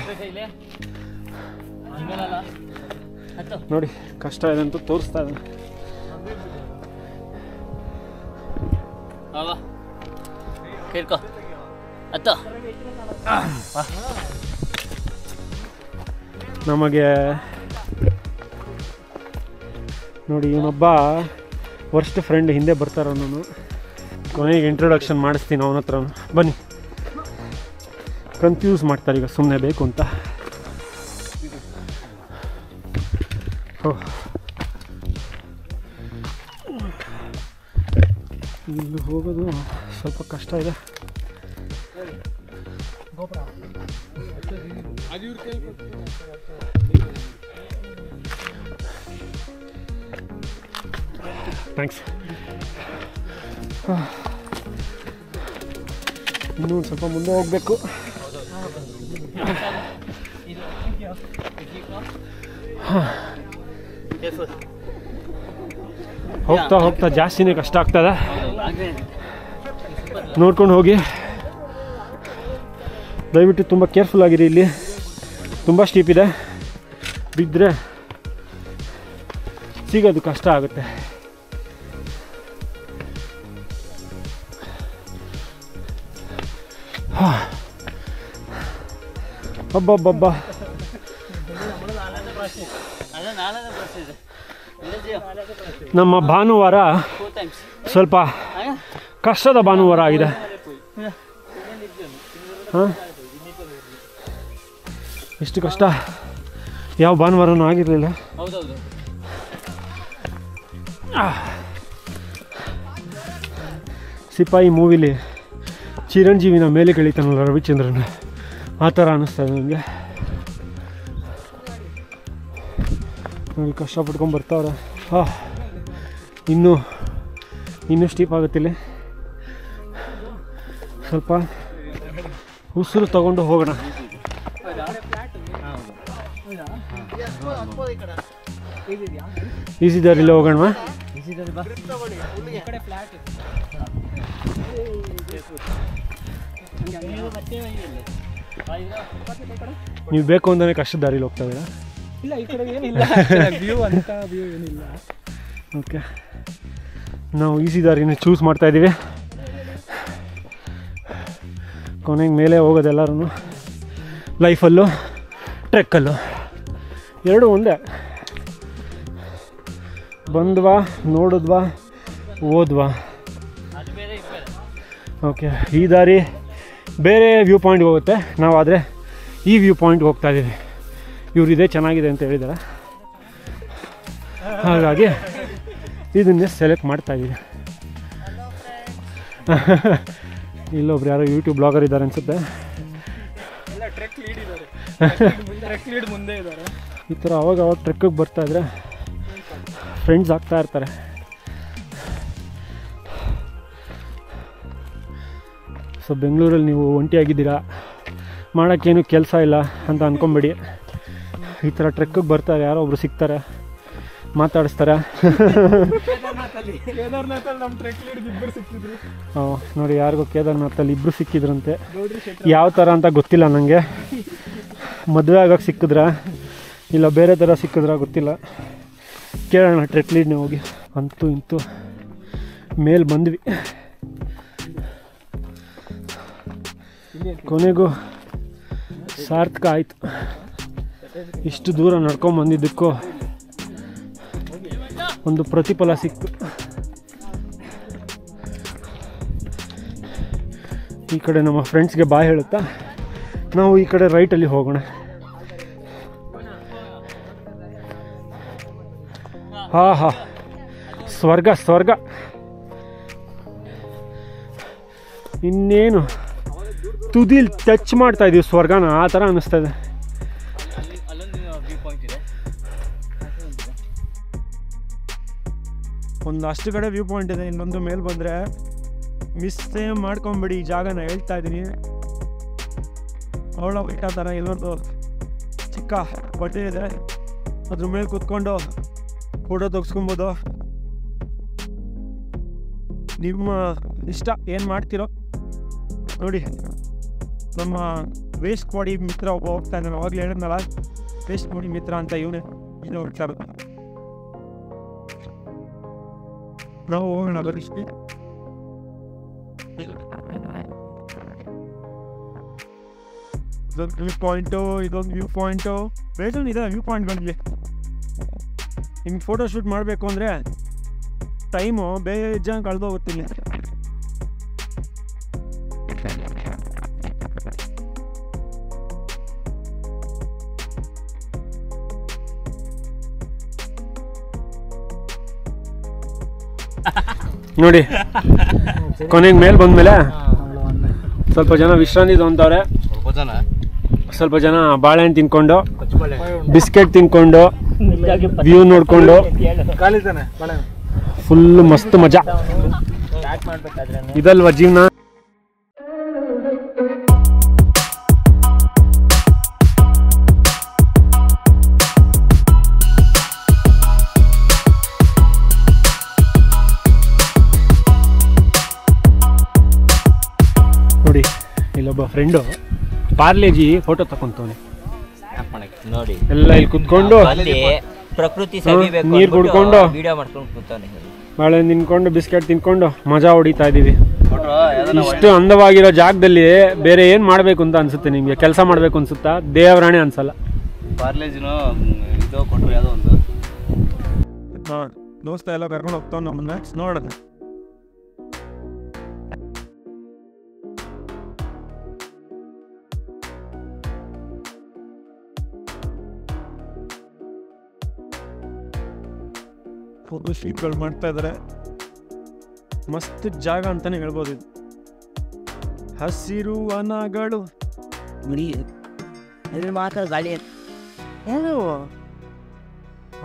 ನೋಡಿ ಕಷ್ಟ ಇದೆ ಅಂತ ತೋರಿಸ್ತಾ ಇದ್ದಾನೆ. ನಮಗೆ ನೋಡಿ ಇವನೊಬ್ಬ ವರ್ಸ್ಟ್ ಫ್ರೆಂಡ್ ಹಿಂದೆ ಬರ್ತಾರ. ನಾನು ಕೊನೆಗೆ ಇಂಟ್ರೊಡಕ್ಷನ್ ಮಾಡಿಸ್ತೀನಿ ಅವನ ಹತ್ರ. ಬನ್ನಿ, ಕನ್ಫ್ಯೂಸ್ ಮಾಡ್ತಾರೆ ಈಗ ಸುಮ್ಮನೆ ಬೇಕು ಅಂತ. ಇಲ್ಲಿ ಹೋಗೋದು ಸ್ವಲ್ಪ ಕಷ್ಟ ಇದೆ. ಥ್ಯಾಂಕ್ಸ್. ಇನ್ನೂ ಒಂದು ಸ್ವಲ್ಪ ಮುಂದೆ ಹೋಗಬೇಕು. ಹೋಗ್ತಾ ಹೋಗ್ತಾ ಜಾಸ್ತಿನೇ ಕಷ್ಟ ಆಗ್ತದೆ. ನೋಡ್ಕೊಂಡು ಹೋಗಿ. ದಯವಿಟ್ಟು ತುಂಬ ಕೇರ್ಫುಲ್ ಆಗಿರಿ. ಇಲ್ಲಿ ತುಂಬ ಸ್ಟೀಪ್ ಇದೆ, ಬಿದ್ದರೆ ಸಿಗೋದು ಕಷ್ಟ ಆಗುತ್ತೆ. ಹಬ್ಬಬ್ಬಬ್ಬ, ನಮ್ಮ ಭಾನುವಾರ ಸ್ವಲ್ಪ ಕಷ್ಟದ ಭಾನುವಾರ ಆಗಿದೆ. ಹಾಂ, ಎಷ್ಟು ಕಷ್ಟ ಯಾವ ಭಾನುವಾರನೂ ಆಗಿರಲಿಲ್ಲ. ಸಿಪಾಯಿ ಮೂವಿಲಿ ಚಿರಂಜೀವಿನ ಮೇಲೆ ಕಳೀತಾನಲ್ಲ ರವಿಚಂದ್ರನ್, ಆ ಥರ ಅನ್ನಿಸ್ತದೆ ನನಗೆ. ನೋಡಿ ಕಷ್ಟಪಟ್ಕೊಂಡು ಬರ್ತಾವ್ರೆ. ಇನ್ನೂ ಸ್ಟೀಪ್ ಆಗುತ್ತಿಲ್ಲ. ಸ್ವಲ್ಪ ಉಸಿರು ತಗೊಂಡು ಹೋಗೋಣ. ಈಸಿ ದಾರಿಲಿ ಹೋಗೋಣ. ನೀವು ಬೇಕು ಅಂತಾನೆ ಕಷ್ಟದ ದಾರಿಲಿ ಹೋಗ್ತಾ ಇದ್ದೀರಾ? ಇಲ್ಲ, ಈ ಕಡೆ ಏನಿಲ್ಲ, ವ್ಯೂ ಅಂತ ವ್ಯೂ ಏನಿಲ್ಲ. ಓಕೆ, ನಾವು ಈಸಿ ದಾರಿನ ಚೂಸ್ ಮಾಡ್ತಾ ಇದ್ದೀವಿ. ಕೊನೆಗೆ ಮೇಲೆ ಹೋಗೋದೆಲ್ಲರೂ ಲೈಫಲ್ಲೂ ಟ್ರೆಕ್ಕಲ್ಲೂ ಎರಡೂ ಒಂದೇ. ಬಂದ್ವಾ, ನೋಡಿದ್ವಾ, ಓದ್ವಾ. ಓಕೆ, ಈ ದಾರಿ ಬೇರೆ ವ್ಯೂ ಪಾಯಿಂಟ್ಗೆ ಹೋಗುತ್ತೆ, ನಾವಾದರೆ ಈ ವ್ಯೂ ಪಾಯಿಂಟ್ಗೆ ಹೋಗ್ತಾ ಇದ್ದೀವಿ. ಇವ್ರು ಇದೇ ಚೆನ್ನಾಗಿದೆ ಅಂತ ಹೇಳಿದ್ದಾರೆ, ಹಾಗಾಗಿ ಇದನ್ನೇ ಸೆಲೆಕ್ಟ್ ಮಾಡ್ತಾ ಇದ್ದೀವಿ. ಇಲ್ಲೊಬ್ರು ಯಾರೋ ಯೂಟ್ಯೂಬ್ ಬ್ಲಾಗರ್ ಇದ್ದಾರೆ ಅನಿಸುತ್ತೆ. ಈ ಥರ ಅವಾಗ ಟ್ರೆಕ್ಕಿಗೆ ಬರ್ತಾಯಿದ್ರೆ ಫ್ರೆಂಡ್ಸ್ ಆಗ್ತಾ ಇರ್ತಾರೆ. ಸೊ ಬೆಂಗಳೂರಲ್ಲಿ ನೀವು ಒಂಟಿಯಾಗಿದ್ದೀರಾ, ಮಾಡೋಕ್ಕೇನು ಕೆಲಸ ಇಲ್ಲ ಅಂತ ಅಂದ್ಕೊಂಬೇಡಿ. ಈ ಥರ ಟ್ರೆಕ್ಕಿಗೆ ಬರ್ತಾರೆ, ಯಾರೋ ಒಬ್ರು ಸಿಗ್ತಾರೆ, ಮಾತಾಡಿಸ್ತಾರೆ. ನೋಡಿ, ಯಾರಿಗೋ ಕೇದಾರ್ನಾಥಲ್ಲಿ ಇಬ್ಬರು ಸಿಕ್ಕಿದ್ರಂತೆ. ಯಾವ ಥರ ಅಂತ ಗೊತ್ತಿಲ್ಲ ನನಗೆ. ಮದುವೆ ಆಗೋಕ್ಕೆ ಸಿಕ್ಕಿದ್ರ ಇಲ್ಲ ಬೇರೆ ಥರ ಸಿಕ್ಕಿದ್ರ ಗೊತ್ತಿಲ್ಲ. ಕೇಳೋಣ ಟ್ರೆಕ್ ಲೀಡ್ನೇ ಹೋಗಿ. ಅಂತೂ ಇಂತೂ ಮೇಲೆ ಬಂದ್ವಿ. ಕೊನೆಗೂ ಸಾರ್ಥಕ ಆಯಿತು. ಇಷ್ಟು ದೂರ ನಡ್ಕೊಂಬಂದಿದ್ದಕ್ಕೂ ಒಂದು ಪ್ರತಿಫಲ ಸಿಕ್ತು. ಈ ಕಡೆ ನಮ್ಮ ಫ್ರೆಂಡ್ಸ್ಗೆ ಬಾಯ್ ಹೇಳುತ್ತಾ ನಾವು ಈ ಕಡೆ ರೈಟಲ್ಲಿ ಹೋಗೋಣ. ಹಾ, ಸ್ವರ್ಗ ಸ್ವರ್ಗ. ಇನ್ನೇನು ತುದಿಲ್ ಟಚ್ ಮಾಡ್ತಾ ಇದೀವಿ ಸ್ವರ್ಗನ, ಆ ಥರ ಅನ್ನಿಸ್ತಾ ಇದೆ. ಒಂದು ಅಷ್ಟು ಕಡೆ ವ್ಯೂ ಪಾಯಿಂಟ್ ಇದೆ, ಇನ್ನೊಂದು ಮೇಲೆ ಬಂದರೆ ಮಿಸ್ಸೇ ಮಾಡ್ಕೊಂಬಿಡಿ. ಈ ಜಾಗನ ಹೇಳ್ತಾ ಇದ್ದೀನಿ. ಅವಳ ಬೆಟ್ಟ ಥರ ಎಲ್ಲರದು ಚಿಕ್ಕ ಬಟ್ಟೆ ಇದೆ, ಅದ್ರ ಮೇಲೆ ಕೂತ್ಕೊಂಡು ಫೋಟೋ ತೆಗೆಸ್ಕೊಬೋದು. ನಿಮ್ಮ ಇಷ್ಟ ಏನು ಮಾಡ್ತೀರೋ ನೋಡಿ. ನಮ್ಮ ವೇಸ್ಟ್ ಬಾಡಿ ಮಿತ್ರ ಒಬ್ಬ ಹೋಗ್ತಾ ಇದ್ದಾನೆ, ಅವಾಗಲೇ ಹೇಳಿದ್ನಲ್ಲ ವೇಸ್ಟ್ ಬಾಡಿ ಮಿತ್ರ ಅಂತ. ಇವನೇ ಇದು ಹೊಡ್ತಾರೆ. ನಾವು ಹೋಗೋಣ ಬರೀ. ಇದೊಂದು ವ್ಯೂ ಪಾಯಿಂಟು, ಇದೊಂದು ವ್ಯೂ ಪಾಯಿಂಟು, ಬೇಜಾನ್ ಇದೆ ವ್ಯೂ ಪಾಯಿಂಟ್ಗಳಲ್ಲಿ. ನಿಮ್ಗೆ ಫೋಟೋ ಶೂಟ್ ಮಾಡಬೇಕು ಅಂದರೆ ಟೈಮು ಬೇಜಾನ್ ಕಳೆದೋಗುತ್ತಿಲ್ಲ. ನೋಡಿ, ಕೊನೆಗೆ ಮೇಲೆ ಬಂದಮೇಲೆ ಸ್ವಲ್ಪ ಜನ ವಿಶ್ರಾಂತಿ ತೊಗೊಂತವ್ರೆ, ಸ್ವಲ್ಪ ಜನ ಬಾಳೆಹಣ್ಣು ತಿನ್ಕೊಂಡು, ಬಿಸ್ಕೆಟ್ ತಿನ್ಕೊಂಡು, ವ್ಯೂ ನೋಡ್ಕೊಂಡು ಫುಲ್ ಮಸ್ತ್ ಮಜಾ. ಇದಲ್ವಾ ಜೀವನ. ನೋಡಿ, ಇಲ್ಲೊಬ್ಬ ಫ್ರೆಂಡು ಪಾರ್ಲೇಜಿ ಫೋಟೋ ತಕೊಂತವನೆ ನೋಡಿ ಎಲ್ಲ ಇಲ್ಲಿ ಕುತ್ಕೊಂಡು ಅಲ್ಲಿ ಪ್ರಕೃತಿ ಸವಿಬೇಕು ನೀರ್ ಕುಡ್ಕೊಂಡು ವಿಡಿಯೋ ಮಾಡ್ಕೊಂಡು ಕೂತಾನೆ ಬಾಳೆ ತಿನ್ಕೊಂಡು ಬಿಸ್ಕೆಟ್ ತಿನ್ಕೊಂಡು ಮಜಾ ಹೊಡಿತಾ ಇದೀವಿ. ಇಷ್ಟು ಅಂದವಾಗಿರೋ ಜಾಗದಲ್ಲಿ ಬೇರೆ ಏನ್ ಮಾಡ್ಬೇಕು ಅಂತ ಅನ್ಸುತ್ತೆ ನಿಮ್ಗೆ? ಕೆಲಸ ಮಾಡ್ಬೇಕು ಅನ್ಸುತ್ತಾ? ದೇವರಾಣೆ ಅನ್ಸಲ್ಲ. ಪಾರ್ಲೇಜಿನೋ ಇದು ಕೊಟ್ಟರು ಯಾವುದೋ ಒಂದು ದೋಸ್ತ ಎಲ್ಲ ಕರ್ಕೊಂಡು ಹೋಗ್ತಾವ ನಮ್ಮನ್ನ ನೋಡೋಣ. ಫೋಟೋ ಶೂಟ್ಗಳು ಮಾಡ್ತಾ ಇದ್ದಾರೆ. ಮಸ್ತ್ ಜಾಗ ಅಂತಾನೆ ಹೇಳ್ಬೋದು ಇದು. ಹಸಿರು ವನಗಳು ಮಾತ್ರ ಗಾಳಿ ಏನು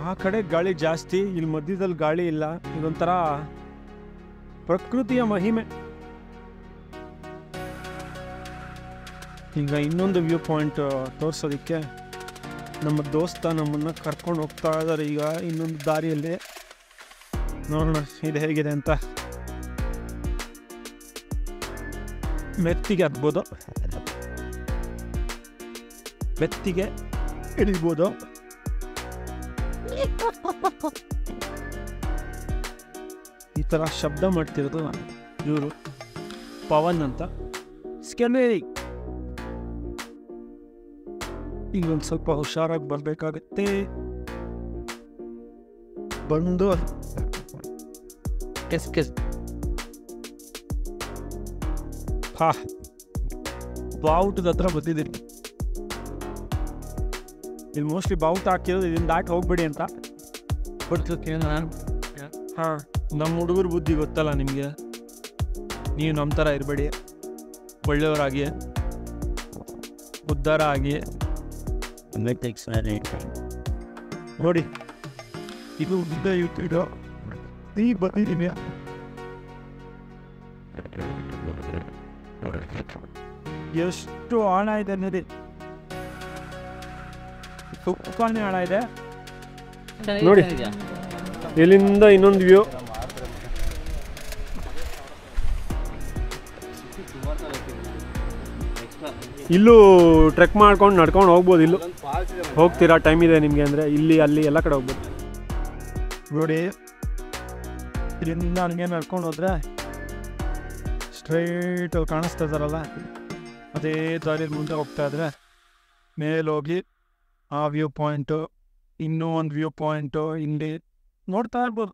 ಆ ಕಡೆ ಗಾಳಿ ಜಾಸ್ತಿ, ಇಲ್ಲಿ ಮಧ್ಯದಲ್ಲಿ ಗಾಳಿ ಇಲ್ಲ. ಇದೊಂಥರ ಪ್ರಕೃತಿಯ ಮಹಿಮೆ. ಈಗ ಇನ್ನೊಂದು ವ್ಯೂ ಪಾಯಿಂಟ್ ತೋರಿಸೋದಕ್ಕೆ ನಮ್ಮ ದೋಸ್ತ ನಮ್ಮನ್ನು ಕರ್ಕೊಂಡು ಹೋಗ್ತಾ ಇದ್ದಾರೆ. ಈಗ ಇನ್ನೊಂದು ದಾರಿಯಲ್ಲಿ ನೋಡೋಣ ಇದು ಹೇಗಿದೆ ಅಂತ. ಮೆತ್ತಿಗೆ ಹತ್ಬೋದು, ಮೆತ್ತಿಗೆ ಇಳಿಬೋದು. ಈ ಥರ ಶಬ್ದ ಮಾಡ್ತಿರೋದು ಇವರು ಪವನ್ ಅಂತ. ಸ್ಕೆಲೇರಿ ಈಗ ಒಂದು ಸ್ವಲ್ಪ ಹುಷಾರಾಗಿ ಬರಬೇಕಾಗತ್ತೆ. ಬಂದು ಹಾ ಬಾವುಟದ ಹತ್ರ ಬಂದಿದ್ದೀನಿ. ಇಲ್ಲಿ ಮೋಸ್ಟ್ಲಿ ಬಾವುಟ ಹಾಕಿರೋದು ಇದನ್ನು ದಾಟಿ ಹೋಗ್ಬೇಡಿ ಅಂತ. ಹಾಂ, ನಮ್ಮ ಹುಡುಗರ ಬುದ್ಧಿ ಗೊತ್ತಲ್ಲ ನಿಮಗೆ. ನೀವು ನಮ್ಮ ಥರ ಇರಬೇಡಿ, ಒಳ್ಳೆಯವರಾಗಿ ಉದ್ಧಾರ ಆಗಿ. ನೋಡಿ ಇದು ಉದ್ದ ಇಟ್ಟಿರೋ ನೀ ಬಂದಿದ್ದೀನಿ. ಎಷ್ಟು ಆಳ ಇದೆ ನೋಡಿ, ತುಪ್ಪನೇ ಆಳ ಇದೆ ನೋಡಿ. ಇಲ್ಲಿಂದ ಇನ್ನೊಂದು ವ್ಯೂ. ಇಲ್ಲೂ ಟ್ರೆಕ್ ಮಾಡ್ಕೊಂಡು ನಡ್ಕೊಂಡು ಹೋಗ್ಬೋದು. ಇಲ್ಲೂ ಹೋಗ್ತೀರಾ ಟೈಮ್ ಇದೆ ನಿಮಗೆ ಅಂದರೆ ಇಲ್ಲಿ ಅಲ್ಲಿ ಎಲ್ಲ ಕಡೆ ಹೋಗ್ಬೋದು. ನೋಡಿ ಇಲ್ಲಿಂದ ನನಗೆ ನಡ್ಕೊಂಡು ಹೋದ್ರೆ ಸ್ಟ್ರೈಟ್ ಕಾಣಿಸ್ತಾ ಇದ್ದಾರಲ್ಲ, ಅದೇ ದಾರಿಯಲ್ಲಿ ಮುಂದೆ ಹೋಗ್ತಾ ಇದ್ರೆ ಮೇಲೆ ಹೋಗಿ ಆ ವ್ಯೂ ಪಾಯಿಂಟು, ಇನ್ನೂ ಒಂದು ವ್ಯೂ ಪಾಯಿಂಟು ಇಲ್ಲಿ ನೋಡ್ತಾ ಇರ್ಬೋದು.